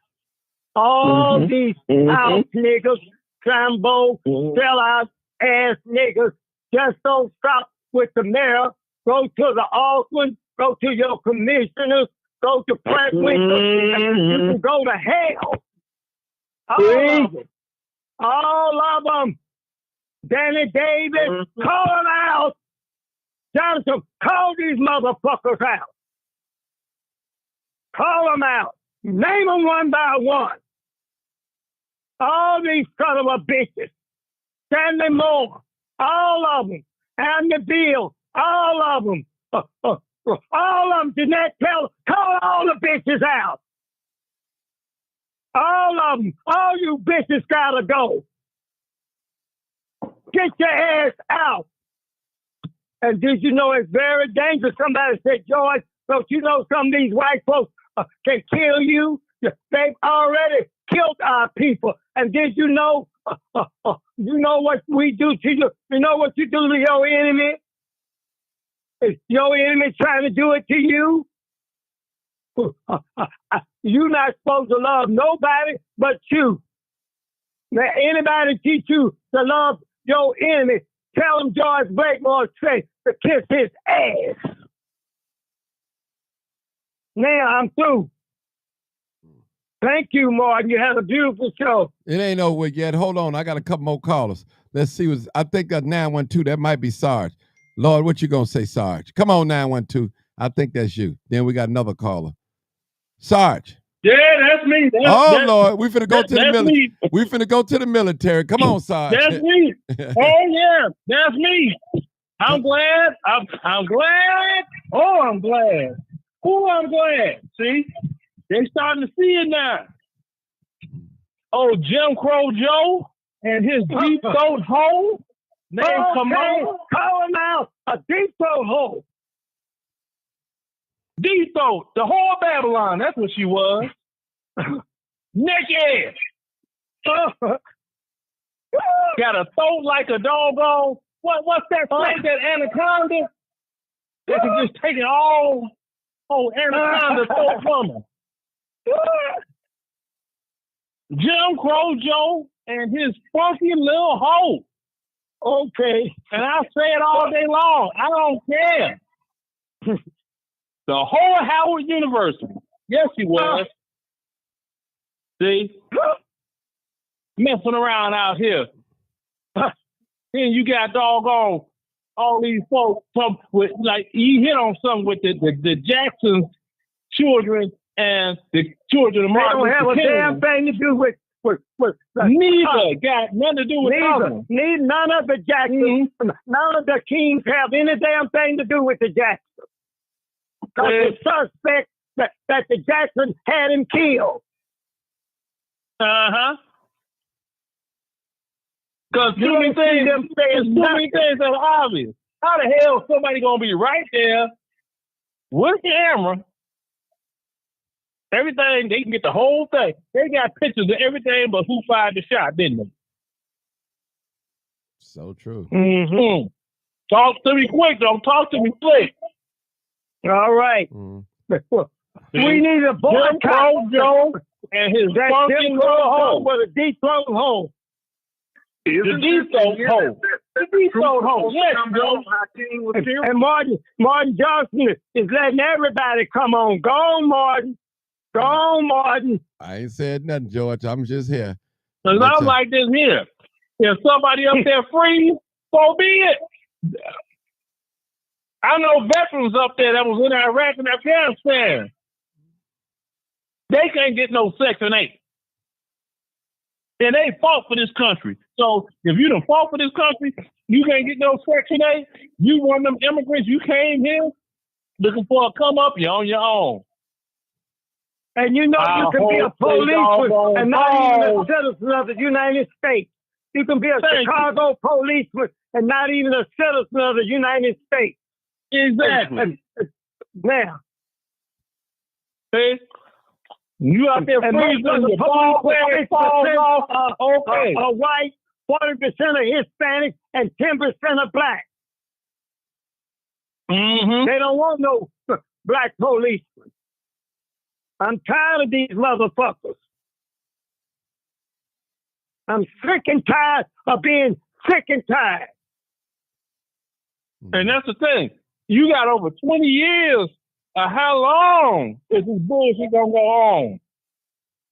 All these house niggas, Sambo, sellout ass niggas, just don't stop with the mayor. Go to the alderman, go to your commissioners, go to press windows, and you can go to hell. All of them. Danny Davis, call them out. Jonathan, call these motherfuckers out. Call them out. Name them one by one. All these son of a bitches. Stanley Moore, all of them. Andy Beal, all of them. All of them. Jeanette Taylor, call all the bitches out. All of them. All you bitches gotta go. Get your ass out. And did you know it's very dangerous? Somebody said, George, don't you know some of these white folks can kill you? They've already killed our people. And did you know, you know what we do to you? You know what you do to your enemy? Is your enemy trying to do it to you? You're not supposed to love nobody but you. Now, anybody teach you to love your enemy, tell them George Blakemore say to kiss his ass. Now I'm through. Thank you, Martin. You had a beautiful show. It ain't over yet. Hold on. I got a couple more callers. Let's see. I think that 912, that might be Sarge. Lord, what you going to say, Sarge? Come on, 912. I think that's you. Then we got another caller. Sarge. Yeah, that's me. Lord, we finna go to the military. We finna go to the military. Come on, Sarge. That's me. Oh, yeah, that's me. I'm glad. I'm glad. Oh, I'm glad. Oh, I'm glad. See? They starting to see it now. Oh, Jim Crow Joe and his deep throat hole named Kamala. Call him out. A deep throat hole. Deep throat. The whole Babylon. That's what she was. Naked. Got a throat like a doggone. What's that thing, that anaconda? They can just take it all. Oh, anaconda throat woman. Jim Crow Joe and his funky little hoe. Okay. And I say it all day long. I don't care. The whole Howard University. Yes, he was. See? Messing around out here. Then you got doggone all these folks with, like, you hit on something with the Jackson children and the children of Martin Luther King. They don't have a damn thing to do with neither got nothing to do with neither. None of the Jacksons, none of the Kings have any damn thing to do with the Jacksons. because the suspect that the Jackson had him killed. Because too many things are obvious. How the hell is somebody gonna be right there with a camera? Everything, they can get the whole thing. They got pictures of everything but who fired the shot, didn't they? So true. Mm-hmm. Talk to me quick, don't talk to me quick. All right. We need a boycott. Joe and his funky little hole. With a deep throat hole. The deep throat hole. The deep throat hole. Yes, Joe. And Martin Johnson is letting everybody come on. Go on, Martin. Go on, Martin. I ain't said nothing, George. I'm just here. Because I'm like this here. If somebody up there free, so be it. I know veterans up there that was in Iraq and Afghanistan. They can't get no Section 8. And they fought for this country. So if you done fought for this country, you can't get no Section 8. You one of them immigrants, you came here looking for a come up, you're on your own. And you know you can be a policeman and not even a citizen of the United States. You can be a Chicago policeman and not even a citizen of the United States. Exactly. Now. See? You out there freezing your ball off. Okay. A white, 40% of Hispanic, and 10% of black. Mm-hmm. They don't want no black policemen. I'm tired of these motherfuckers. I'm sick and tired of being sick and tired. And that's the thing. You got over 20 years of how long is this bullshit gonna go on?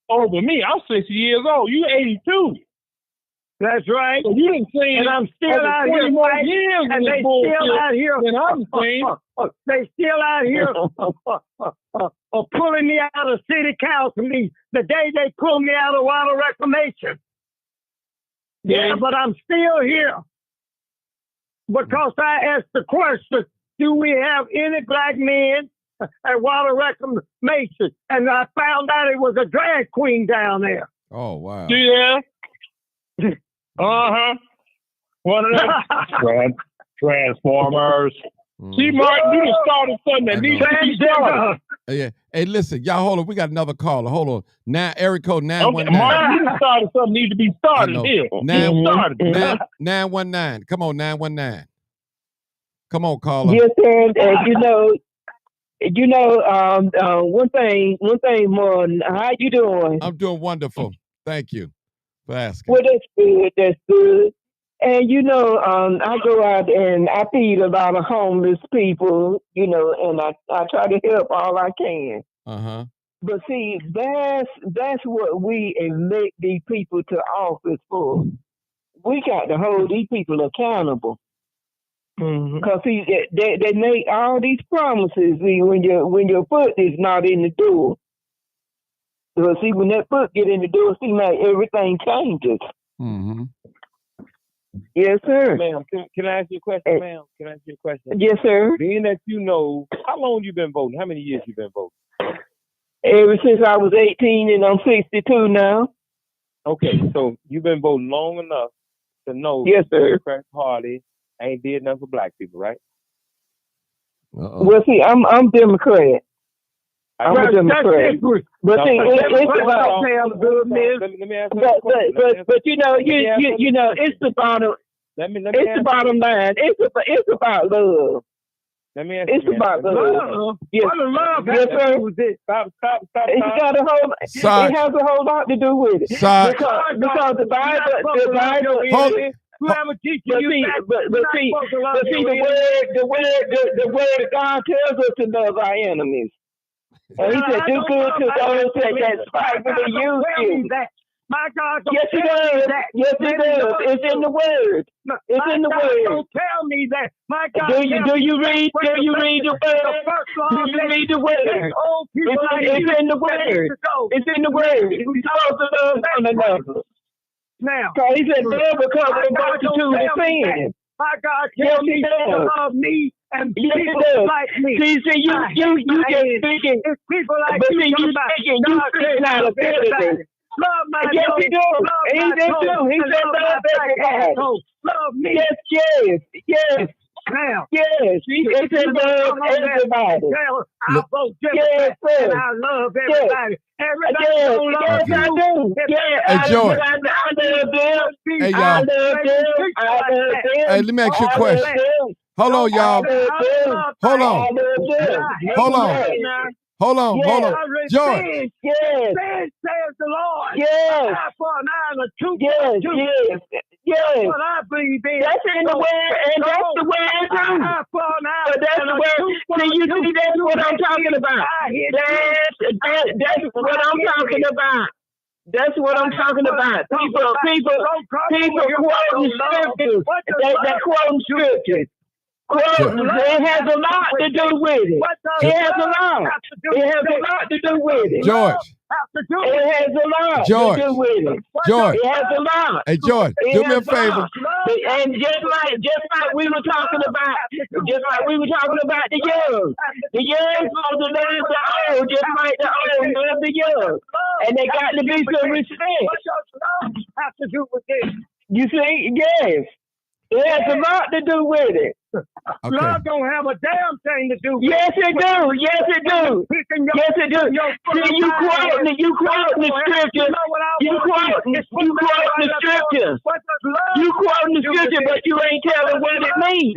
Over me, I'm 60 years old. You 82. That's right. So you didn't see, and I'm still out here more years and they still out here. They still out here pulling me out of city council meetings the day they pulled me out of water reclamation. Yeah, but I'm still here because I asked the question: do we have any black men at water reclamation? And I found out it was a drag queen down there. Oh wow! Yeah. One of them Transformers. See, Martin, you just started something that needs to be started. Yeah. Hey, listen, y'all, hold on. We got another caller. Hold on. Now, area code 919. Okay, Martin, you just started something that needs to be started here. 919. Come on, 919. Come on, caller. Yes, sir. One thing, Martin. How you doing? I'm doing wonderful. Thank you for asking. Well, that's good. That's good. And I go out and I feed a lot of homeless people, and I try to help all I can. Uh-huh. But see, that's what we elect these people to office for. We got to hold these people accountable. Because they make all these promises when your foot is not in the door. So see, when that foot get in the door, see, like everything changes. Mm-hmm. Yes, sir. Ma'am, can I ask you a question, ma'am? Can I ask you a question? Yes, sir. Being that how long you been voting? How many years you been voting? Ever since I was 18 and I'm 62 now. Okay, so you've been voting long enough to know yes, sir. The Democratic Party ain't did nothing for black people, right? Uh-oh. Well, see, I'm Democrat. I'm a Democrat. But see, it's about. Let me ask you but it's the bottom. It's the bottom line. It's about love. Let me ask it's you. About love. Yes. What love? Yes, sir. Stop. It has a whole lot to do with it. Because the Bible is. But see, the word of God tells us to love our enemies. And he said, do good to those that spitefully use you. My God, yes, it does. Yes, it does. It's in the word. It's in the word. Don't tell me that. My God, do you read the word? Do you read the word? It's in the word. It's in the word. We're supposed to love one another. Now, he said, love because of the multitude of sin. My God, tell me to love me and Yes, it people does. like me. See, you I hate just my speaking, It's people like but you see, you talking about speaking God out love of everybody. bitterness. Love my Yes, nose, he do. love He my did toe, too. He and said love my love black everybody. asshole. Love me. Yes. Now, Yes. He if said you gonna love come on there everybody. and tell I Look, vote Yes, Democrat and sir. I love Yes. everybody. Everybody Yes, don't love yes, Okay. I you. do. If Yeah, Hey, everybody George. I love them. Hey, I y'all. love them. I love them. Hey, let me ask you a I love question. them. Hold on, don't y'all. say I love Hold things, on. I love and them. I hate Hold on. things now. Hold on. Yes. I George. refuse. Yes. Then says the Lord. Yes. An eye for an eye and a tooth for Yes. a tooth. Yes. Yes. That's what I believe in. That's in the word, and that's the word An too. eye for an eye But that's and the a word. tooth for See, a you tooth. see, that's what I'm talking about. I hear That's what I'm talking about. That's what I'm talking about. People quoting scriptures. They quoting scriptures. It has a lot to do with it. It has a lot. It has a lot to do with it. George. It has a lot George. to do with it. George. It has a lot. Hey, George, It do me a has favor. lot. And just like we were talking about, the young. The young supposed to love the old, just like the old love the young. And they got to be some respect. What does love have to do with this? You see, yes. It has a lot to do with it. Okay. Love don't have a damn thing to do with Yes, it do. Yes, it do. Yes, it do. See, you quoting the scripture. You quoting the scripture. You quoting the scripture, but you ain't telling what it means.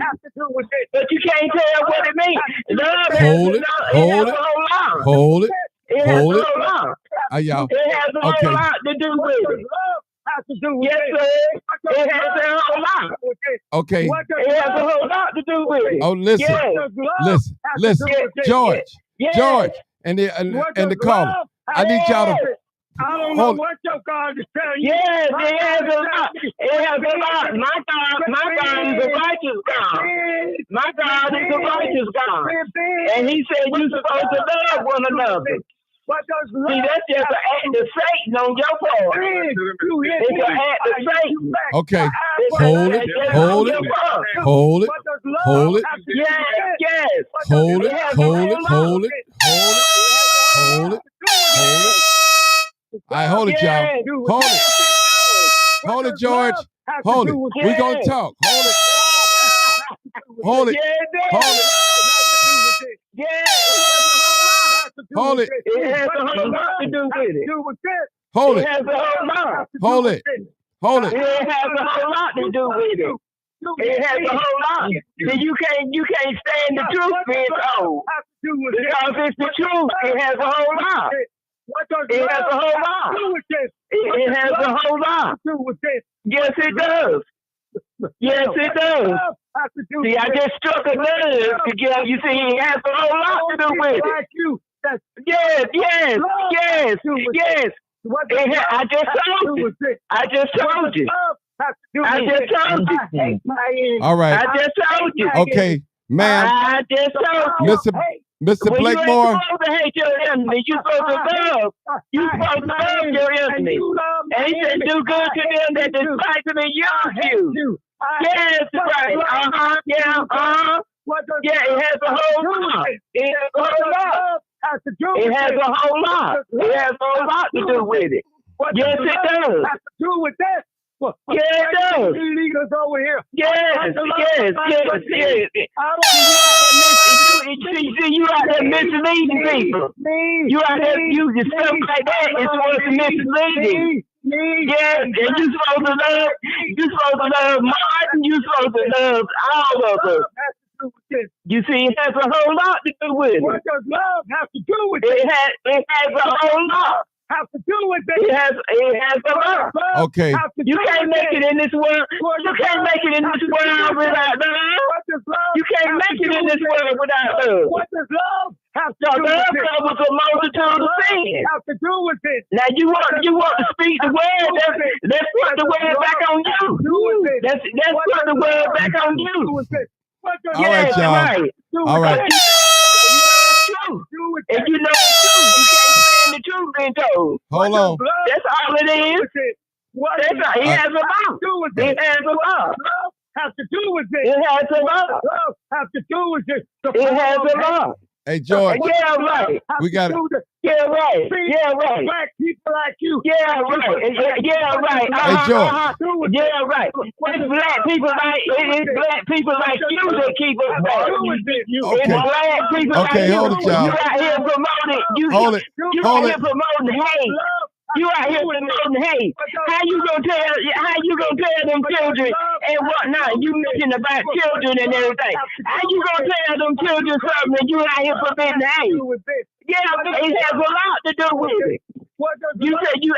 But you can't tell what it means. Love Hold it. Hold it. has a whole lot. Hold it. It has Hold a it. whole lot. Y'all. It has a Okay. whole lot to do with it. Yes, sir. It has a whole lot. Okay. It has a whole lot to do with it. Oh, listen. Yes. Listen. George. Yes. George. And the caller. I need y'all to I don't know hold. what your God is telling you. Yes, it has a lot. It has a lot. My God is a righteous God. My God is a righteous God. And he said you're supposed to love one another. See, that's just an act of Satan on your part. It's an act of Satan. Okay. It's Hold an it. act Hold on it. your part. Hold it. Hold it. Yes. Hold it. It has a Hold whole it. Hold it. Hold it. Hold it. Hold it. All right, hold it, y'all. Hold it. Hold it, George. Hold it. We gonna talk. Hold it. Hold it. Hold it. Hold it. It has a whole lot to do with it. Hold It it. has a whole lot. Hold it. Hold it. It has a whole lot to do with it. It has a whole lot. See, you can't stand the truth being told. Because it's the truth. It has a whole lot. It has a whole lot. It has a whole lot. Yes, it does. Yes, it does. See, I just struck a nerve together. You see, it has a whole lot to do with it. Yes. I just told you. All right. I just told you. Okay, ma'am. I just told you. Mr. Well, Blakemore. you ain't supposed to hate your enemy. You supposed to love. You supposed to love your enemy. And he said, do good to them that despitefully use you. Yes, right. Yeah, it has a whole lot. It has a whole lot. It has a whole lot. It has a whole lot to do with it. Yes, it does. Yeah, it does. Illegals over here. Yes. See, you out there misleading people. You out there using stuff like that. It's what's misleading. Yeah, and you supposed to love Martin. You supposed to love all of us. You see, it has a whole lot to do with it. What does love have to do with it? It has a whole lot. Have to do with it. It has a lot. Okay. You can't make it in this world. You can't make it in this world without love. You can't make it in this world without love. What does love have to do with love it? covers a multitude of sins. Have to do with it. Now you want to speak the word. Let's put the word back on you. Let's put the word back on you. All right, y'all. All right. If you know the truth, you can't stand the truth being told. Hold on. That's all it is. That's all. It has a lot. It has a lot. have to do with this? It has a lot. Love have to do with this? It has a lot. Hey, George, Yeah, right. we got it. Yeah, right. Yeah, right. Black people like you. Yeah, right. Yeah, right. Hey, George. Yeah, right. It's black people like you that keep us back. It's Okay. black people Okay, like hold you. it, y'all. You out here promoting. Hold it. You Hold out it. here promoting hate. You out here promoting hate. How you gonna tell them children and whatnot? You mentioned about children and everything. How you gonna tell them children something and you out here forbidding hate? Yeah, it has a lot to do with it. You said you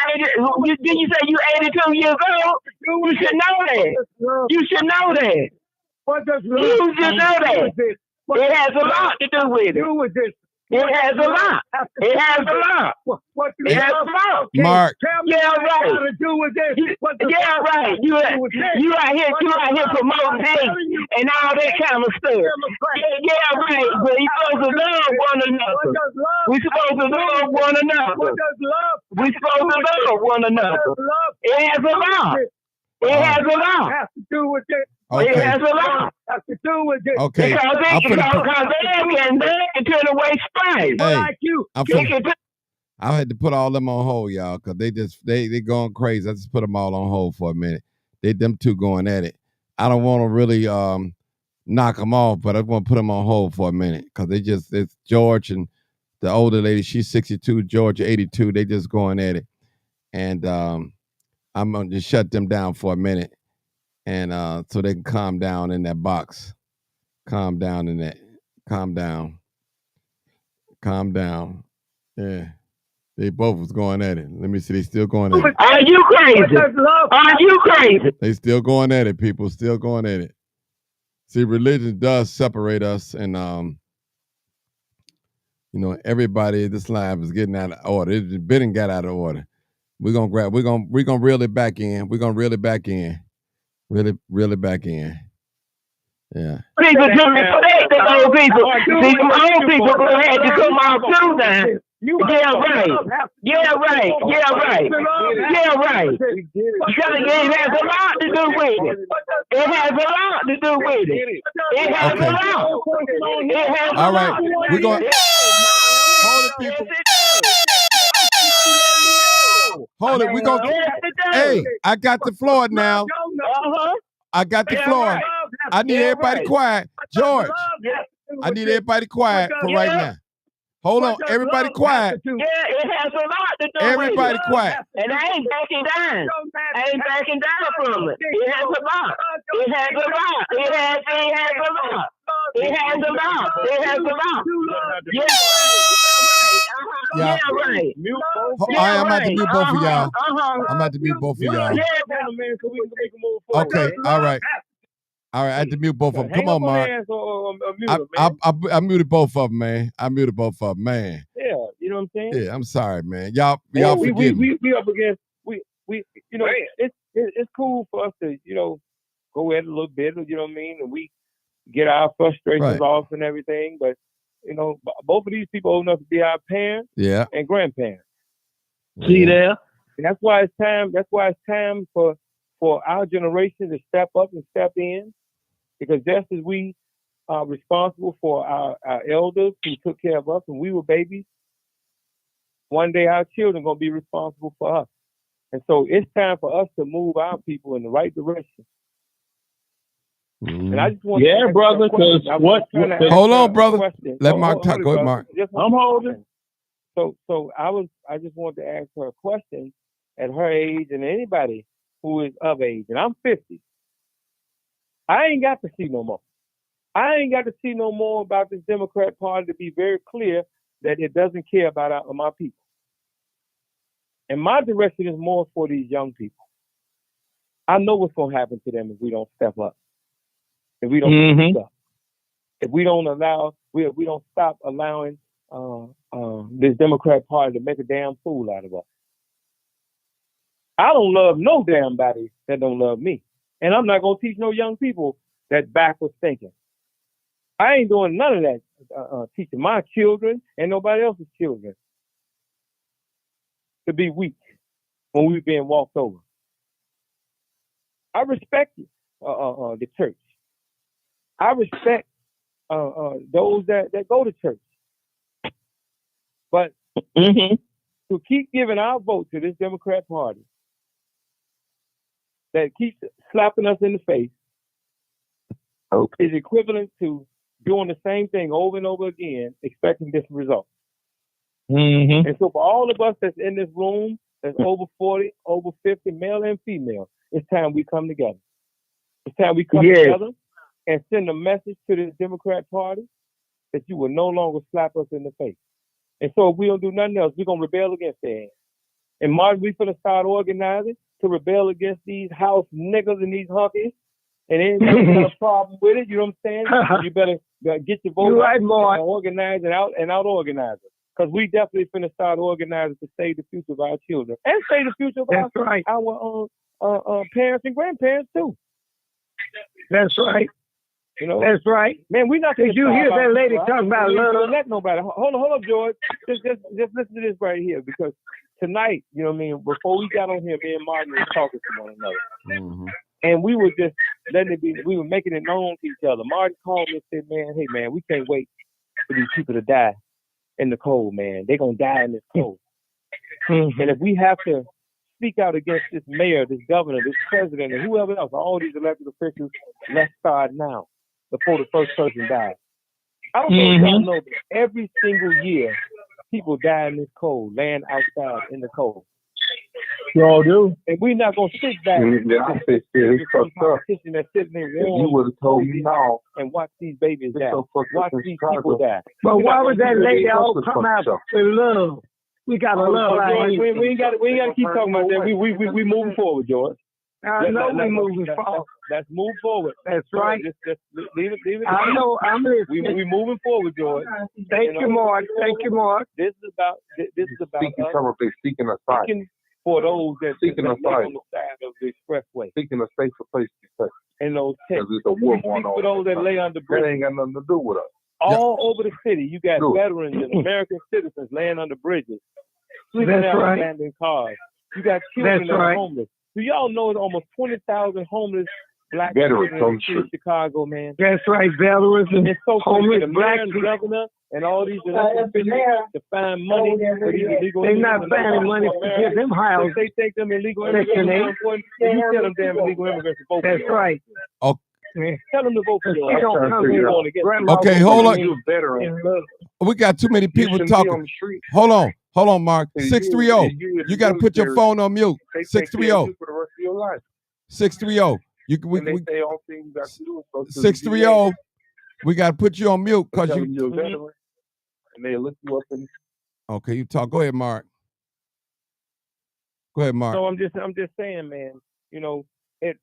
82 years old? You should know that. You should know that. You should know that. It has a lot to do with it. It has a lot. It has a lot. It has a lot. Mark. Yeah, right. Yeah, right. You out here promoting hate and all that kind of stuff. Yeah, right. But you supposed to love one another. We supposed to love one another. We supposed to love one another. It has a lot. It has a lot. Have to do with it. Okay. It has a lot. Have to do with it. Okay. Because they can turn away spies. Hey, Like you. I had to put all them on hold, y'all, because they going crazy. I just put them all on hold for a minute. Them two going at it. I don't want to really knock them off, but I want to put them on hold for a minute because it's George and the older lady. She's 62, George 82. They just going at it, and I'm gonna just shut them down for a minute, and so they can calm down in that box. Calm down in that. Calm down. Calm down. Yeah. They both was going at it. Let me see. They still going at it. Are you crazy? Are you crazy? They still going at it, people. Still going at it. See, religion does separate us, and everybody. This life is getting out of order. It's been and got out of order. We're gonna reel it back in. We're gonna reel it back in. Reel it back in. Yeah. People to respect the old people. See, them old people gonna have to come out too now. Yeah, right. Yeah, right. Yeah, right. Yeah, right. Because it has a lot to do with it. It has a lot to do with it. It has a lot. It has a lot. All right. We're going. Hold it, people. Hold it. We're going to. Hey, I got the floor now. I got the floor. I need everybody quiet. George, I need everybody quiet for right now. Hold on. Everybody quiet. Yeah, it has a lot to do Everybody with it. quiet. And I ain't backing down. I ain't backing down from it. It has a lot. It has a lot. It has a lot. It has a lot. It has a lot. Yeah, right. I'm about to mute both of y'all. I'm about to mute both of y'all. Okay. All right. All right, I had to mute both of them. Come on, Mark. I muted both of them, man. I muted both of them, man. Yeah, you know what I'm saying? Yeah, I'm sorry, man. Y'all we forgive me. We up against it's cool for us to go at it a little bit, you know what I mean, and we get our frustrations off and everything. But both of these people old enough to be our parents, and grandparents. See there? And that's why it's time. That's why it's time for our generation to step up and step in. Because just as we are responsible for our elders who took care of us when we were babies, one day our children are going to be responsible for us. And so it's time for us to move our people in the right direction. And I just want brother, because hold on, brother. Let Mark talk. Go ahead, Mark. I'm holding. So I just wanted to ask her a question at her age and anybody who is of age. And I'm 50. I ain't got to see no more. I ain't got to see no more about this Democrat Party to be very clear that it doesn't care about my people. And my direction is more for these young people. I know what's going to happen to them if we don't step up. If we don't speak up. If we don't we don't stop allowing this Democrat Party to make a damn fool out of us. I don't love no damn body that don't love me. And I'm not going to teach no young people that backwards thinking. I ain't doing none of that, teaching my children and nobody else's children to be weak when we're being walked over. I respect you. the church. I respect those that go to church, but to keep giving our vote to this Democrat Party that keeps slapping us in the face is equivalent to doing the same thing over and over again, expecting different results. And so for all of us that's in this room, that's over 40, over 50, male and female, it's time we come together. It's time we come together and send a message to the Democrat Party that you will no longer slap us in the face. And so if we don't do nothing else, we're going to rebel against their ass. And Martin, we're going to start organizing to rebel against these house niggas and these hunkies. And anybody got a problem with it, you know what I'm saying? You better get your vote right, and organize and out organize it. Because we definitely finna start organizing to save the future of our children and save the future of our parents and grandparents too. That's right. You know, that's right. Man, we not. Did you hear that lady talking about love? Don't let nobody. Hold up, George. Just listen to this right here, because tonight, you know what I mean. Before we got on here, me and Martin were talking to one another, and we were just letting it be. We were making it known to each other. Martin called me and said, "Man, hey man, we can't wait for these people to die in the cold, man. They're gonna die in this cold. And if we have to speak out against this mayor, this governor, this president, and whoever else, all these elected officials, let's start now before the first person dies." I don't know if y'all know that every single year people die in this cold, laying outside in the cold. Y'all do. And we're not gonna sit back I said, it's some fucked up. politician that's sitting there If you would have told me now, and watch these babies die, so fucked watch up in these Chicago. people die. But We're why not would gonna that do lady that. all come out with love? We got to love our George, we ain't got to keep talking about that. We moving forward, George. I know we moving forward. Let's move forward. That's right. Just leave it. I know. I'm listening. We moving forward, George. Thank you, Mark. Thank you, Mark. This is about us seeking aside. speaking for those that Seeking live aside. on the side of the expressway Seeking a safer place to stay. and those tents. Because there's a war We going speak on. for those that lay under That bridges. ain't got nothing to do with us. All over the city, you got Do it. veterans and American citizens laying under bridges, sleeping That's out right. abandoned cars. You got children That's that are right. homeless. Do y'all know there's almost 20,000 homeless black Veterans children in on the the city of Chicago, man? That's right. Veterans and It's so homeless the black mayor and people. governor and all these elected officials to find money for these illegal They're immigrants not and finding money to America. give them houses. They think them illegal Section immigrants are 8. more important. You tell them damn illegal immigrants to vote for That's you. right. Oh. Yeah. Tell them to vote for you. They don't come We're here. going to get Grandma Okay, will hold come on. in You a veteran. and look. We got too many You people shouldn't be on talking. the street. Hold on, Mark. And 630. You got to put your phone on mute. They take care of 630. you for the rest of your life. 630. And they say all things you got to do is go to the 630. We got to put you on mute VA, because tell you. them you're a veteran, and they look you up and Okay, you talk. Go ahead, Mark. Go ahead, Mark. So I'm just saying, man. You know,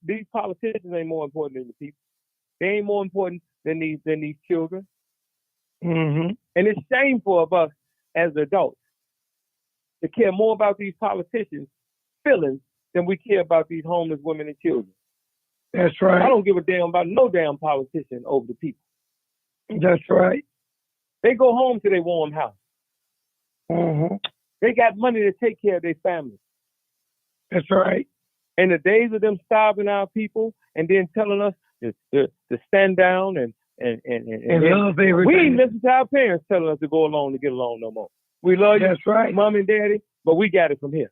these politicians ain't more important than the people. They ain't more important than these children. Mm-hmm. And it's shameful of us as adults to care more about these politicians' feelings than we care about these homeless women and children. That's I right. don't give a damn about no damn politician over the people. That's right. They go home to their warm house. Mm-hmm. They got money to take care of their families. That's right. And the days of them starving our people and then telling us to stand down and love everything. we ain't listen to our parents telling us to go along to get along no more. We love you, That's right. mom and daddy, but we got it from here.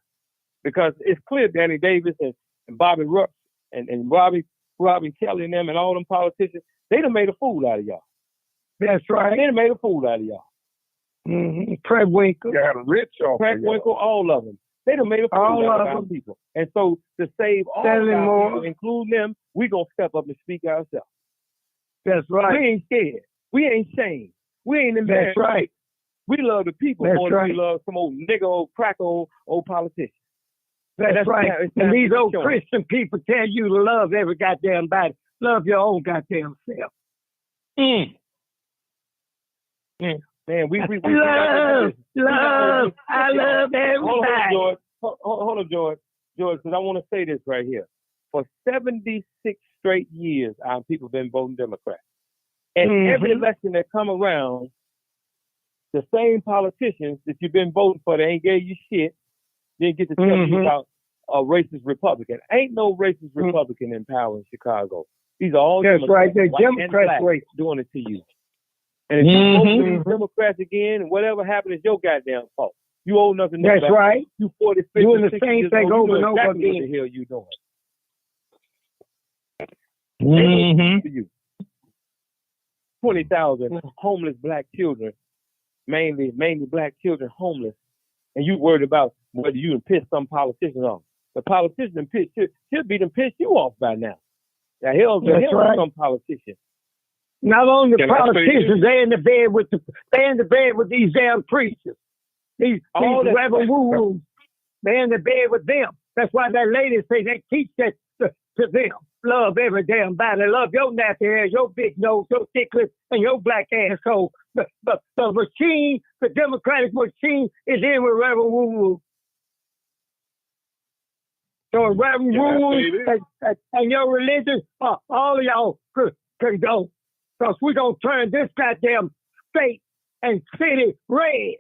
Because it's clear Danny Davis and Bobby Rupp and Robbie Kelly and them and all them politicians, they done made a fool out of y'all. That's right. They done made a fool out of y'all. Mm-hmm. Prewinkle. got rich off Frank of y'all. Winkle, all of them. They done made a fool All out of of our them. people. And so to save all Stanley of our Moore. people, including them, we gonna step up and speak ourselves. That's right. We ain't scared. We ain't shamed. We ain't embarrassed. That's right. We love the people That's more than right. we love some old nigga, old cracker, old politician. That's right. It's time And these to old show 'em. Christian people tell you to love every goddamn body. Love your own goddamn self. Man, we Love. I love Hold everybody. on, George. Hold on, George. George, because I want to say this right here. For 76 straight years, our people been voting Democrat. And every election that come around, the same politicians that you've been voting for, they ain't gave you shit, didn't get to tell you about a racist Republican. Ain't no racist Republican in power in Chicago. These are all That's right. The white and Democrats black, way. doing it to you. And if you vote for these Democrats again, and whatever happened is your goddamn fault. You owe nothing. That's right. You 40, 50, Doing the 60 same years thing old, over you know and over exactly again. what the hell you doing. For you. 20,000 homeless black children, mainly black children homeless, and you worried about whether you can piss some politician off. The politician should be pissed you off by now. The hell right. Some politician. Not only the Can I say politicians, they in the bed with these damn preachers. These Reverend Woo-Woos. They in the bed with them. That's why that lady say they teach that to them. Love every damn body. Love your nappy hair, your big nose, your thick lips, and your black asshole. The machine, the Democratic machine, is in with Reverend Woo-Woo. So Reverend Woo-Woo and your religion, all of y'all can go. Because we're going to turn this goddamn state and city red.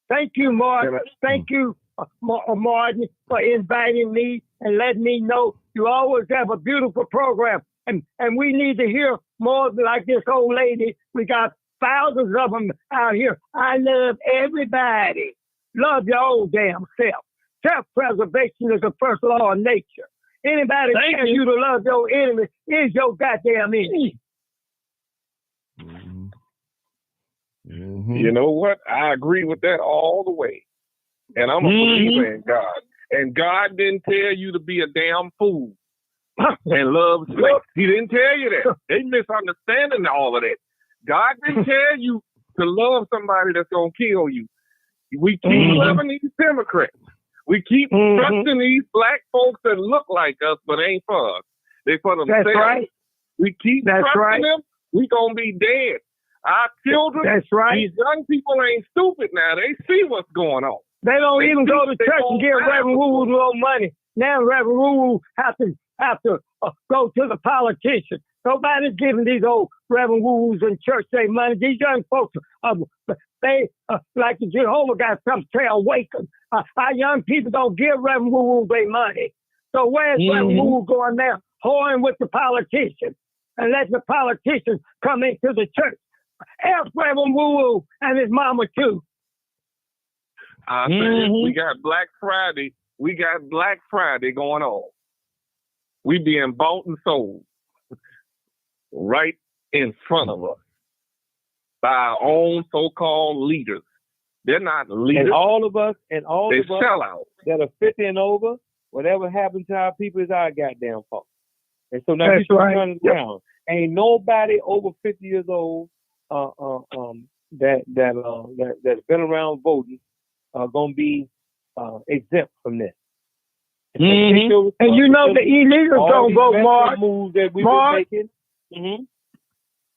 Thank you, Martin. Thank you, Martin, for inviting me and letting me know you always have a beautiful program. And we need to hear more like this old lady. We got thousands of them out here. I love everybody. Love your own damn self. Self-preservation is the first law of nature. Anybody tell you to love your enemy is your goddamn enemy. You know what? I agree with that all the way. And I'm a believer in God. And God didn't tell you to be a damn fool and love sex. He didn't tell you that. They misunderstanding all of that. God didn't tell you to love somebody that's going to kill you. We keep loving these Democrats. We keep trusting these black folks that look like us but ain't for us. They for themselves. That's right. We keep trusting them. We going to be dead. Our children, these young people ain't stupid now. They see what's going on. They don't even go to church and give Reverend Woo-Woo no money. Now Reverend Woo-Woo have to go to the politicians. Nobody's giving these old Reverend Woo-Woos in church their money. These young folks, they like the Jehovah got some stay awakened. Our young people don't give Reverend Woo-Woo their money. So where's Reverend Woo-Woo going now? Whoring with the politicians and let the politicians come into the church. F Reverend Woo-Woo and his mama too. I said we got Black Friday. We got Black Friday going on. We being bought and sold right in front of us by our own so-called leaders. They're not leaders. And all of us sell out. That are 50 and over, whatever happened to our people is our goddamn fault. And so now people turn it around. Ain't nobody over 50 years old that's been around voting gonna be exempt from this. And you know the illegals don't vote, Mark. Moves that we've been making.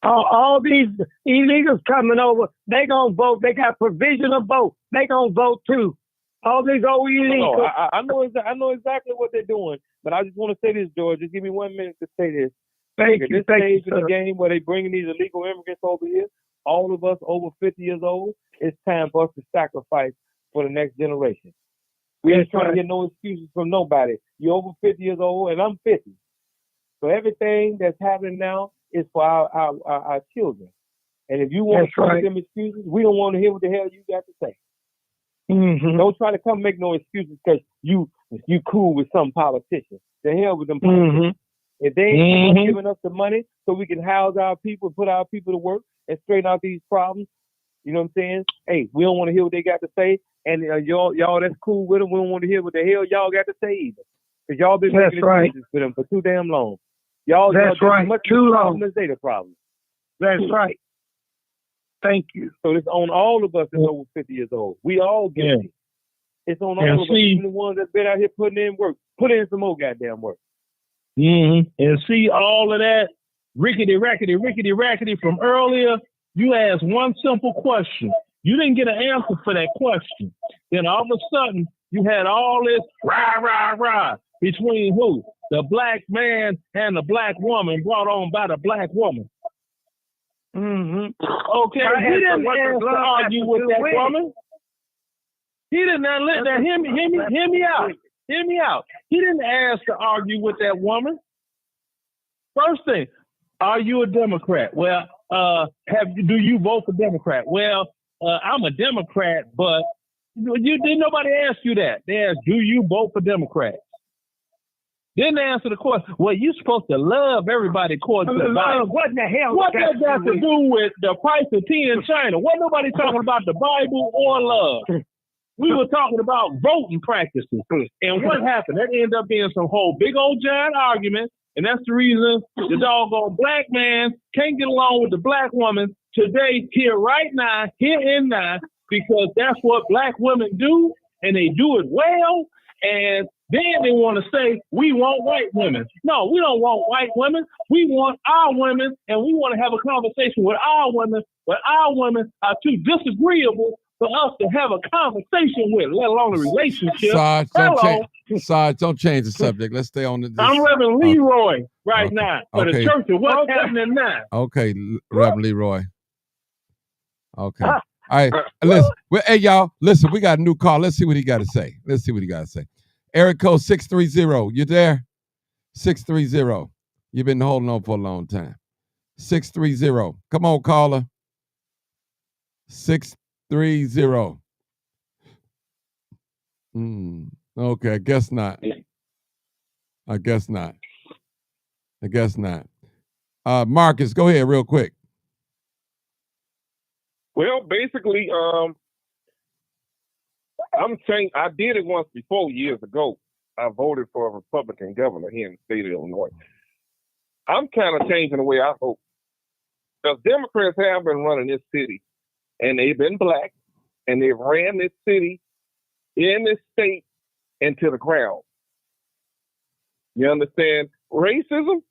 All these illegals coming over, they gonna vote. They got provisional vote. They gonna vote too. All these old illegals. I know exactly what they're doing, but I just want to say this, George. Just give me 1 minute to say this. Thank you. This stage in the game where they bringing these illegal immigrants over here, all of us over 50 years old, it's time for us to sacrifice for the next generation. We ain't trying to get no excuses from nobody. You're over 50 years old, and I'm 50. So everything that's happening now is for our children. And if you want to give them excuses, we don't want to hear what the hell you got to say. Don't try to come make no excuses because you cool with some politician. The hell with them politicians. If they ain't giving us the money so we can house our people, put our people to work, and straighten out these problems, you know what I'm saying? Hey, we don't want to hear what they got to say. And y'all that's cool with them, we don't want to hear what the hell y'all got to say either. Because y'all been making excuses for them for too damn long. Y'all much too long. As they the problem. That's right. Thank you. So it's on all of us that's over 50 years old. We all get it. It's on all of us, even the ones that's been out here putting in work. Put in some more goddamn work. And see all of that rickety rackety from earlier. You asked one simple question. You didn't get an answer for that question. Then all of a sudden, you had all this rah between who? The black man and the black woman brought on by the black woman. Okay, he didn't argue with that woman. He didn't hear me out. Hear me out. He didn't ask to argue with that woman. First thing, are you a Democrat? Well, do you vote for Democrat? Well, I'm a Democrat, but didn't nobody ask you that. They asked, do you vote for Democrats? Didn't answer the question. Well, you're supposed to love everybody according to the Bible. What in the hell? What that got to do with the price of tea in China? What nobody talking about the Bible or love? We were talking about voting practices. And what happened? That ended up being some whole big old giant argument. And that's the reason the doggone black man can't get along with the black woman today, here, right now, here and now, because that's what black women do, and they do it well. And then they want to say, we want white women. No, we don't want white women. We want our women, and we want to have a conversation with our women, but our women are too disagreeable for us to have a conversation with, let alone a relationship. Sarge, don't change the subject. Let's stay on the. I'm Reverend Leroy now for the church of what's happening now. Okay, Reverend Leroy. Okay. All right. Listen. Well, hey, y'all, listen, we got a new call. Let's see what he got to say. Area code 630. You there? 630. You've been holding on for a long time. 630. Come on, caller. 630. Okay, I guess not. Marcus, go ahead real quick. Well, basically, I'm saying I did it once before years ago. I voted for a Republican governor here in the state of Illinois. I'm kind of changing the way I vote. Because Democrats have been running this city, and they've been black, and they've ran this city in this state into the ground. You understand? Racism?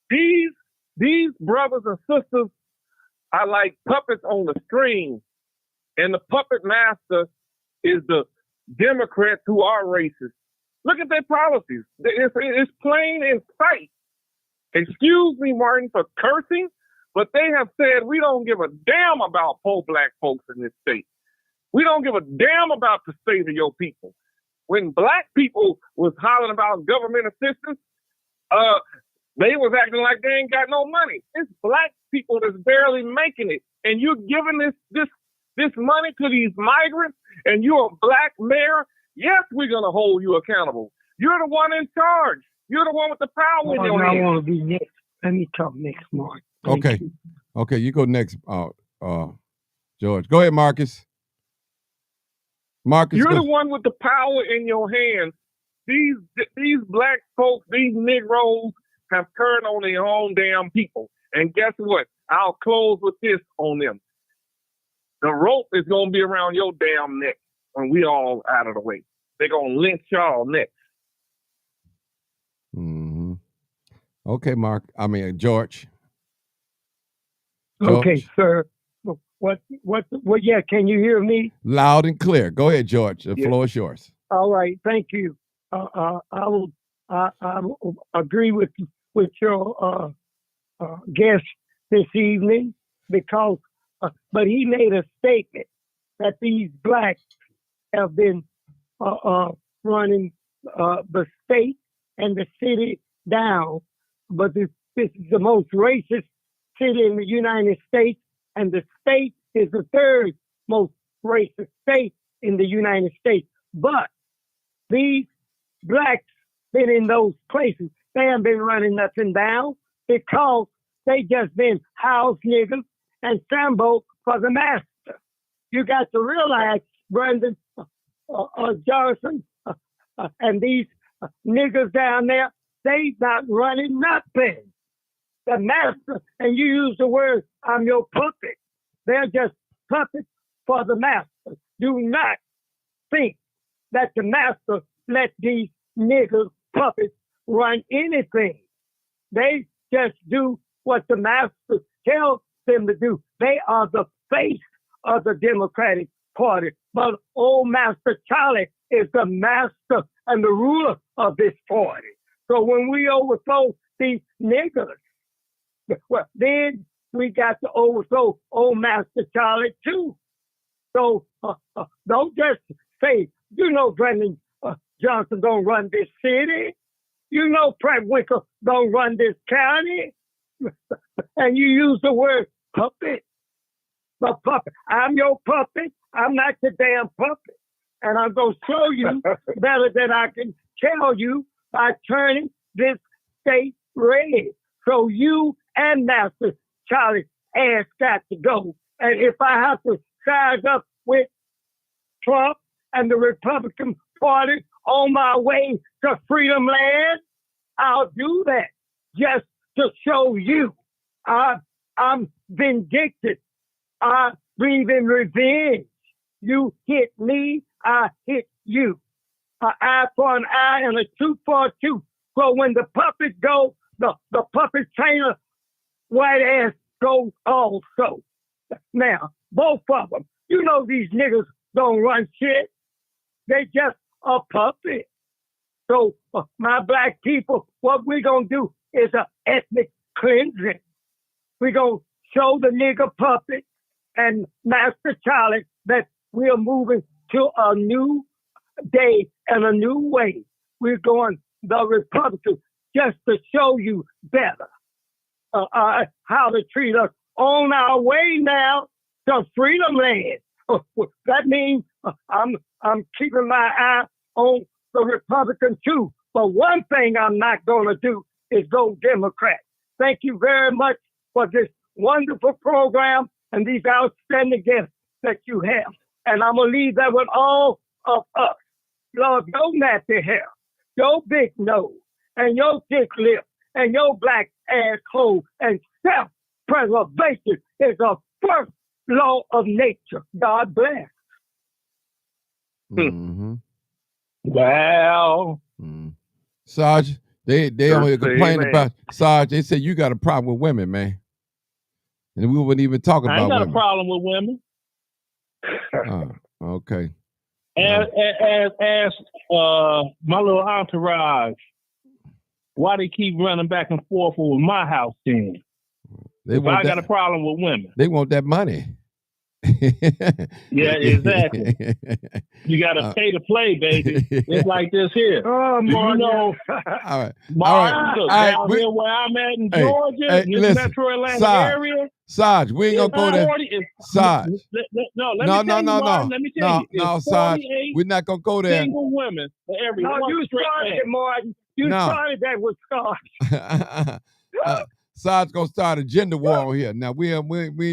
These brothers and sisters are like puppets on the string, and the puppet master is the Democrats who are racist. Look at their policies. It's plain in sight. Excuse me, Martin, for cursing, but they have said we don't give a damn about poor black folks in this state. We don't give a damn about the state of your people. When black people was hollering about government assistance, they was acting like they ain't got no money. It's black people that's barely making it, and you're giving this money to these migrants, and you're a black mayor. Yes, we're gonna hold you accountable. You're the one in charge. You're the one with the power in your hand. I want to be next. Let me talk next, Mark. Okay, you go next, George. Go ahead, Marcus. You're the one with the power in your hands. These black folks, these Negroes, have turned on their own damn people. And guess what? I'll close with this on them. The rope is going to be around your damn neck when we all out of the way. They're going to lynch y'all next. Mm-hmm. Okay, George. Okay, sir. What, yeah, can you hear me? Loud and clear. Go ahead, George. The floor is yours. All right, thank you. I will agree with your guest this evening because, but he made a statement that these blacks have been running the state and the city down, but this is the most racist city in the United States, and the state is the third most racist state in the United States. But these blacks been in those places. They haven't been running nothing down because they just been house niggas and Sambo for the master. You got to realize, Brendan Johnson, and these niggas down there, they not running nothing. The master, and you use the word, I'm your puppet. They're just puppets for the master. Do not think that the master let these niggas puppets run anything. They just do what the master tells them to do. They are the face of the Democratic Party. But old Master Charlie is the master and the ruler of this party. So when we overthrow these niggas, well, then we got to overthrow old Master Charlie too. So don't just say, Brendan, Johnson gonna run this city. You know Pratt Winkle gonna run this county. And you use the word puppet. But puppet, I'm your puppet. I'm not your damn puppet. And I'm gonna show you better than I can tell you by turning this state red. So you and Master Charlie ass got to go. And if I have to side up with Trump and the Republican Party on my way to Freedom Land, I'll do that just to show you I'm vindictive. I believe in revenge. You hit me, I hit you. An eye for an eye and a tooth for a tooth. So when the puppet goes, the puppet trainer white ass goes also. Now, both of them, you know these niggas don't run shit. They just a puppet. So my black people, what we gonna do is an ethnic cleansing. We gonna show the nigger puppet and Master Charlie that we're moving to a new day and a new way. We're going the Republicans just to show you better how to treat us on our way now to Freedom Land. That means I'm keeping my eye on the Republicans too. But one thing I'm not going to do is go Democrat. Thank you very much for this wonderful program and these outstanding guests that you have. And I'm going to leave that with all of us. Lord, your nappy hair, your big nose, and your thick lip, and your black asshole, and self-preservation is a first law of nature. God bless. Mm-hmm. Well, Sarge, they only complain about Sarge. They say you got a problem with women, man, and we wouldn't even talk about I ain't got women. a problem with women. Okay. As my little entourage, why they keep running back and forth with my house then? I got a problem with women. They want that money. Yeah, exactly. You got to pay to play, baby. It's like this here. Oh, you know, all right. Down here where I'm at in Georgia, in this metro Atlanta area. Sarge, we ain't gonna go there. Sarge. No, Sarge, we're not gonna go there. Single women for every No, you started it, Martin. You started that with Sarge. Sarge gonna start a gender war here. Now we ain't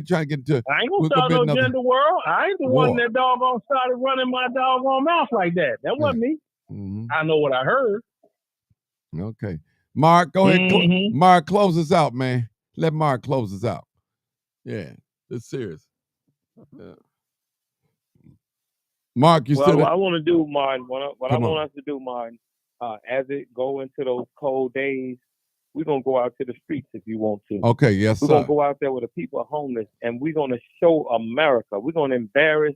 trying to get into. I ain't gonna start no gender war. I ain't the one that doggone started running my doggone mouth like that. That wasn't me. Mm-hmm. I know what I heard. Okay, Mark, go ahead. Mark, close us out, man. Let Mark close us out. Yeah, it's serious. Yeah. Mark, you still? What I want to do, Martin. What I want us to do, Martin, as it go into those cold days. We're going to go out to the streets if you want to. Okay, yes, We're going to go out there where the people are homeless, and we're going to show America. We're going to embarrass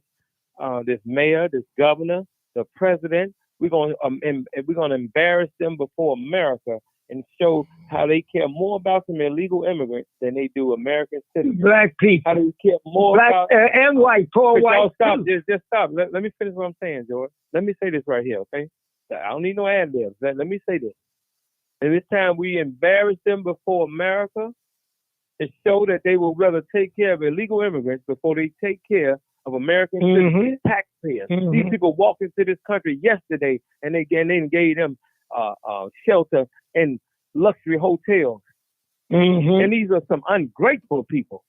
this mayor, this governor, the president. We're going to embarrass them before America and show how they care more about some illegal immigrants than they do American citizens. Black people. How they care more about and white, poor white. Stop. Just stop. Let me finish what I'm saying, George. Let me say this right here, okay? I don't need no ad libs. Let me say this. And this time we embarrass them before America to show that they will rather take care of illegal immigrants before they take care of American citizens, taxpayers. These people walked into this country yesterday and they gave them shelter in luxury hotels. And these are some ungrateful people.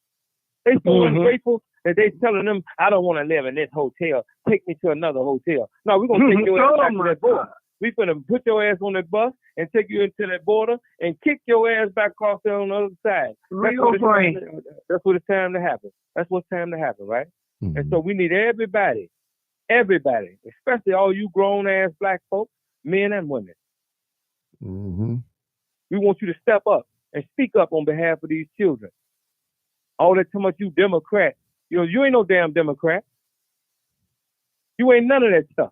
They so ungrateful that they telling them, I don't want to live in this hotel. Take me to another hotel. No, we're going to take your ass back to that border. We're going to put your ass on that bus and take you into that border and kick your ass back across there on the other side. That's what it's time to happen. That's what's time to happen, right? And so we need everybody, especially all you grown-ass black folks, men and women. We want you to step up and speak up on behalf of these children. All that talking about you Democrat. You ain't no damn Democrat. You ain't none of that stuff.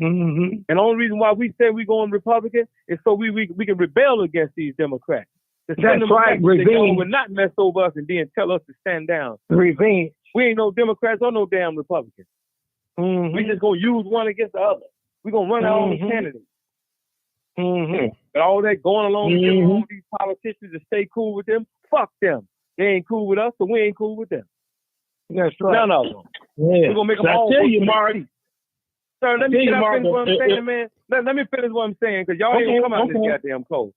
And the only reason why we say we're going Republican is so we can rebel against these Democrats. That's right. Revenge would not mess over us and then tell us to stand down. Revenge. We ain't no Democrats or no damn Republicans. We just gonna use one against the other. We're going to run out on these candidates. Mm-hmm. But all that going along with them, all these politicians to stay cool with them, fuck them. They ain't cool with us, so we ain't cool with them. That's right. None of them. Yeah. We're going to make them all. I tell you, Mark. Sir, let me finish Mark, what I'm saying, man. Let me finish what I'm saying, because y'all ain't come out this goddamn cold.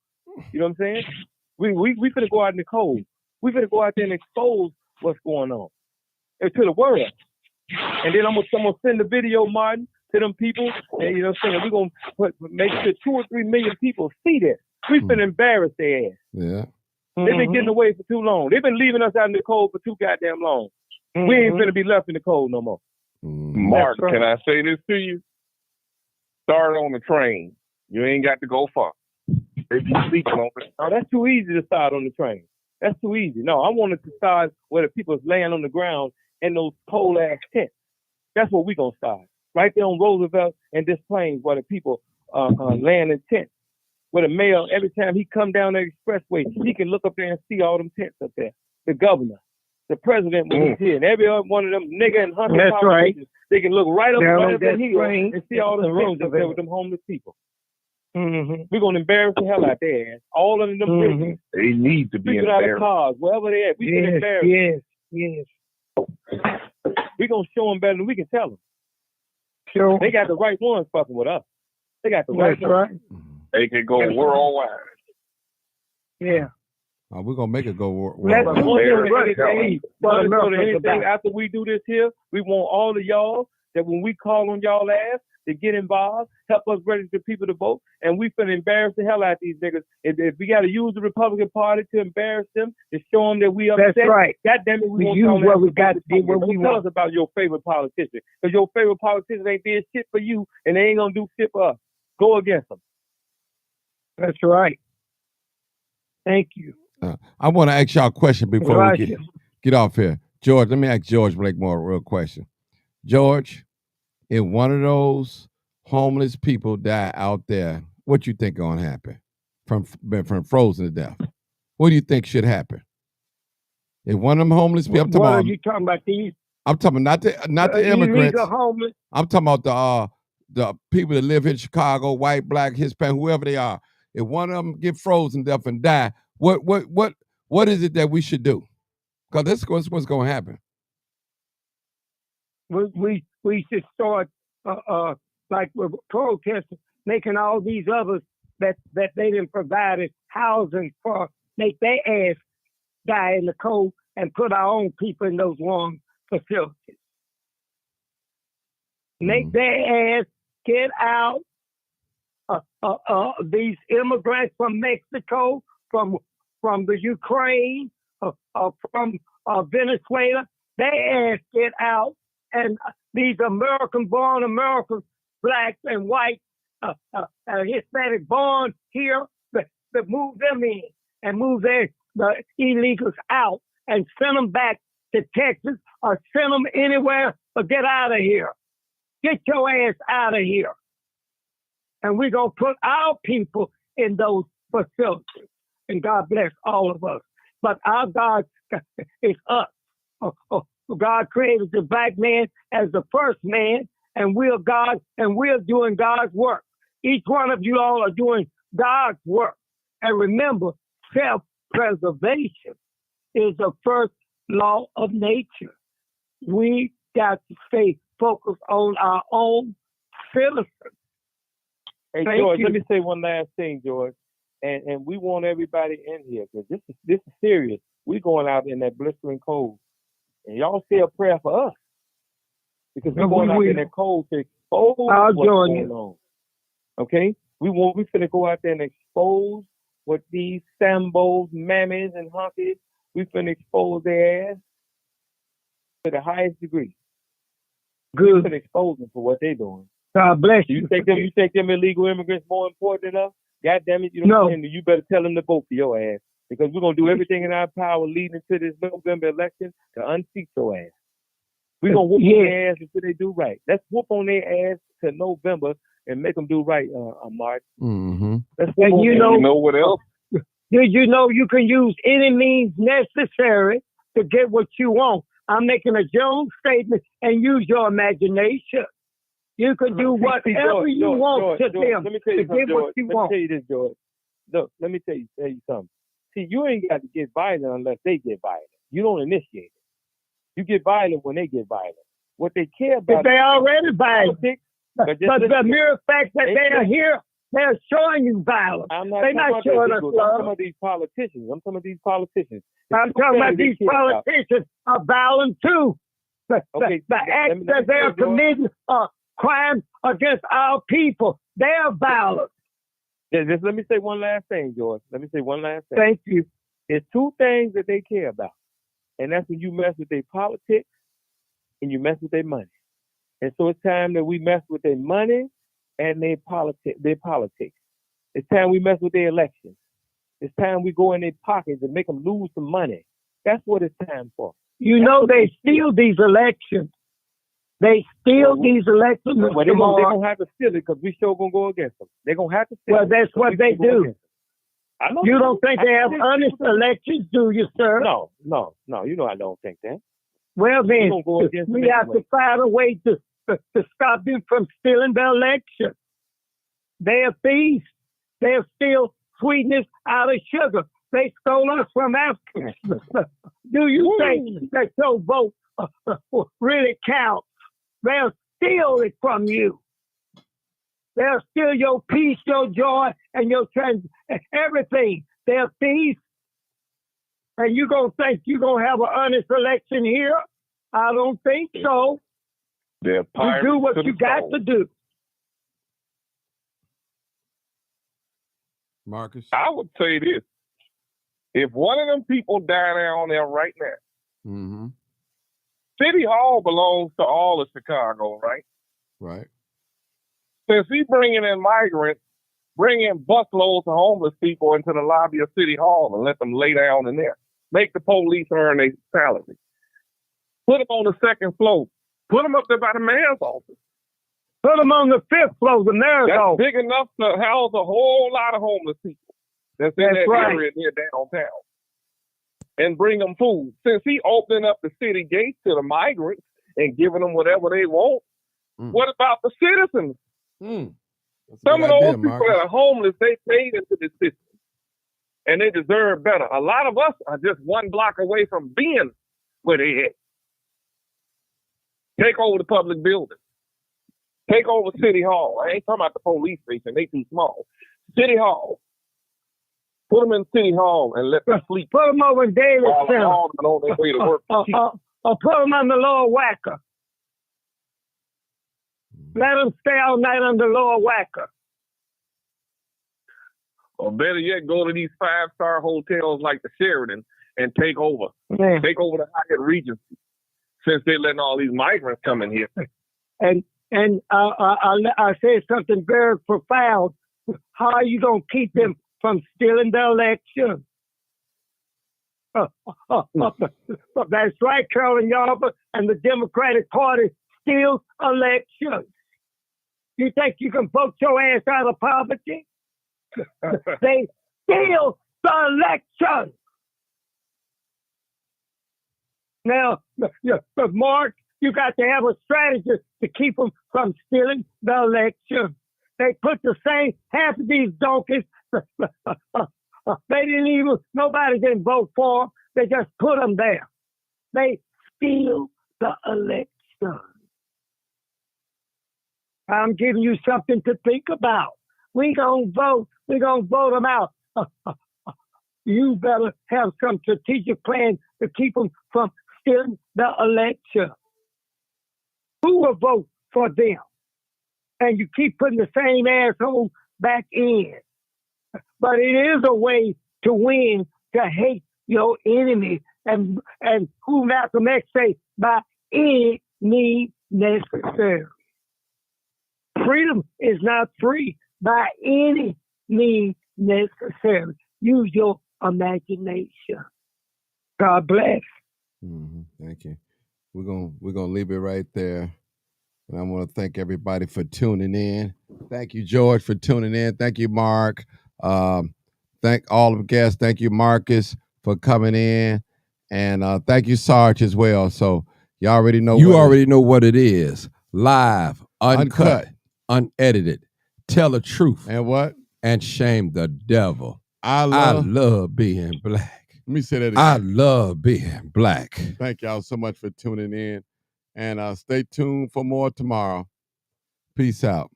You know what I'm saying? We finna go out in the cold. We finna go out there and expose what's going on and to the world. And then I'm gonna send the video, Martin, to them people. And you know what I'm saying? We're gonna make sure 2 or 3 million people see this. We finna embarrass their ass. Yeah. They've been getting away for too long. They've been leaving us out in the cold for too goddamn long. We ain't finna be left in the cold no more. Mark, can I say this to you? Start on the train. You ain't got to go far. If you sleeping on it. Oh, that's too easy to start on the train. That's too easy. No, I wanted to start where the people's laying on the ground in those pole-ass tents. That's where we going to start. Right there on Roosevelt and Des Plaines, where the people laying in tents. Where the mayor, every time he come down the expressway, he can look up there and see all them tents up there. The governor, the president when he's here, and every one of them nigga and hunter politicians, they can look right up there and see all the tents up there with them homeless people. We're going to embarrass the hell out there. All of them prisons. They need to be People out of embarrassed. cars, wherever they at. We can embarrass Yes. We're going to show them better than we can tell them. Sure. They got the right ones fucking with us. They got the right ones. They can go worldwide. Yeah. We're going to make it go Let's anything after we do this here, we want all of y'all that when we call on y'all ass to get involved, help us register people to vote, and we finna embarrass the hell out of these niggas. If we got to use the Republican Party to embarrass them, to show them that we upset, that's right. God damn it, we use what we got to do. What we tell want. us about your favorite politician, because your favorite politician ain't did shit for you, and they ain't gonna do shit for us. Go against them. That's right. Thank you. I want to ask y'all a question before we get off here. George, let me ask George Blakemore a real question. George, if one of those homeless people die out there, what you think gonna happen from frozen to death? What do you think should happen? If one of them homeless people, what are you talking about? These? I'm talking not the immigrants. Homeless. I'm talking about the people that live in Chicago, white, black, Hispanic, whoever they are. If one of them get frozen to death and die, what is it that we should do? Because this is what's going to happen. We should start like with protesting, making all these others that they didn't provide housing for, make their ass die in the cold and put our own people in those warm facilities. Make their ass get out. These immigrants from Mexico, from the Ukraine, from Venezuela, their ass get out. And these American-born Americans, blacks and whites, Hispanic-born here, that move them in and move the illegals out and send them back to Texas or send them anywhere, but get out of here. Get your ass out of here. And we're going to put our people in those facilities. And God bless all of us. But our God is us. God created the black man as the first man, and we're God, and we're doing God's work. Each one of you all are doing God's work. And remember, self-preservation is the first law of nature. We got to stay focused on our own citizens. Hey, George, let me say one last thing, George. And we want everybody in here, because this is serious. We're going out in that blistering cold. And y'all say a prayer for us. Because we're going out in that cold to expose what's going on. Okay? We finna go out there and expose what these Sambos, mammies, and honkies, we finna expose their ass to the highest degree. Good. We finna expose them for what they're doing. God bless you. You think them illegal immigrants more important than us? God damn it, you better tell them to vote for your ass. Because we're going to do everything in our power leading to this November election to unseat your ass. We're going to whoop on their ass until they do right. Let's whoop on their ass to November and make them do right, Mark. Mm-hmm. And you know what else? Did you know you can use any means necessary to get what you want? I'm making a general statement and use your imagination. You can do whatever you want to them let me tell you to something, get George. what you Let me want. tell you this, George. Look, let me tell you something. See, you ain't got to get violent unless they get violent. You don't initiate it. You get violent when they get violent. What they care But about they already violent. politics. But the mere fact that they are here, they're showing you violence. They're not showing us I'm love. talking about these politicians. I'm talking about these politicians are violent too. The acts that they are committing crimes against our people. They are violent. Just let me say one last thing, George. Let me say one last thing. Thank you. There's two things that they care about. And that's when you mess with their politics and you mess with their money. And so it's time that we mess with their money and their politics. It's time we mess with their elections. It's time we go in their pockets and make them lose some money. That's what it's time for. You know they steal these elections. They steal these elections. Well, they're going to have to steal it because we sure going to go against them. They're going to have to steal it. Well, that's what they do. I know you don't think they have honest elections, do you, sir? No. You know I don't think that. Well, then, we have to find a way to stop them from stealing the election. They are thieves. They steal sweetness out of sugar. They stole us from Africa. Do you think that your vote really counts? They'll steal it from you. They'll steal your peace, your joy, and your everything. They're thieves. And you gonna think you're gonna have an honest election here? I don't think so. They're you do what you got to do. Marcus? I would say this. If one of them people die down there right now, City Hall belongs to all of Chicago, right? Right. Since he's bringing in migrants, bring in busloads of homeless people into the lobby of City Hall and let them lay down in there. Make the police earn their salary. Put them on the second floor. Put them up there by the mayor's office. Put them on the fifth floor, the mayor's office. That's big enough to house a whole lot of homeless people that's in that area near downtown. And bring them food. Since he opening up the city gates to the migrants and giving them whatever they want, what about the citizens? Some of those people that are homeless, they paid into the system. And they deserve better. A lot of us are just one block away from being where they at. Take over the public building. Take over City Hall. I ain't talking about the police station. They too small. City Hall. Put them in City Hall and let them sleep. Put them over in Daily Center. On their way to work. Or put them on the Lower Wacker. Let them stay all night on the Lower Wacker. Or better yet, go to these 5-star hotels like the Sheridan and take over. Man. Take over the Hyatt Regency. Since they're letting all these migrants come in here. And I said something very profound. How are you going to keep them from stealing the election? That's right, Carolyn Yarber and the Democratic Party steals elections. You think you can vote your ass out of poverty? They steal the election. Now, Mark, you got to have a strategy to keep them from stealing the election. They put the same, half of these donkeys, nobody didn't vote for them. They just put them there. They steal the election. I'm giving you something to think about. We gonna vote. We gonna vote them out. You better have some strategic plan to keep them from stealing the election. Who will vote for them? And you keep putting the same asshole back in. But it is a way to win, to hate your enemy. And who Malcolm X say, by any means necessary. Freedom is not free by any means necessary. Use your imagination. God bless. Thank you. We're gonna leave it right there. And I want to thank everybody for tuning in. Thank you, George, for tuning in. Thank you, Mark. Thank all of the guests. Thank you, Marcus, for coming in. And thank you, Sarge, as well. So you already know what it is. live, uncut, unedited. Tell the truth And what? and shame the devil. I I love. love being black. Let me say that again. I love being black. Thank y'all so much for tuning in. And stay tuned for more tomorrow. Peace out.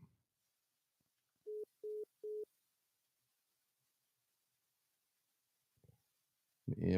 Yeah.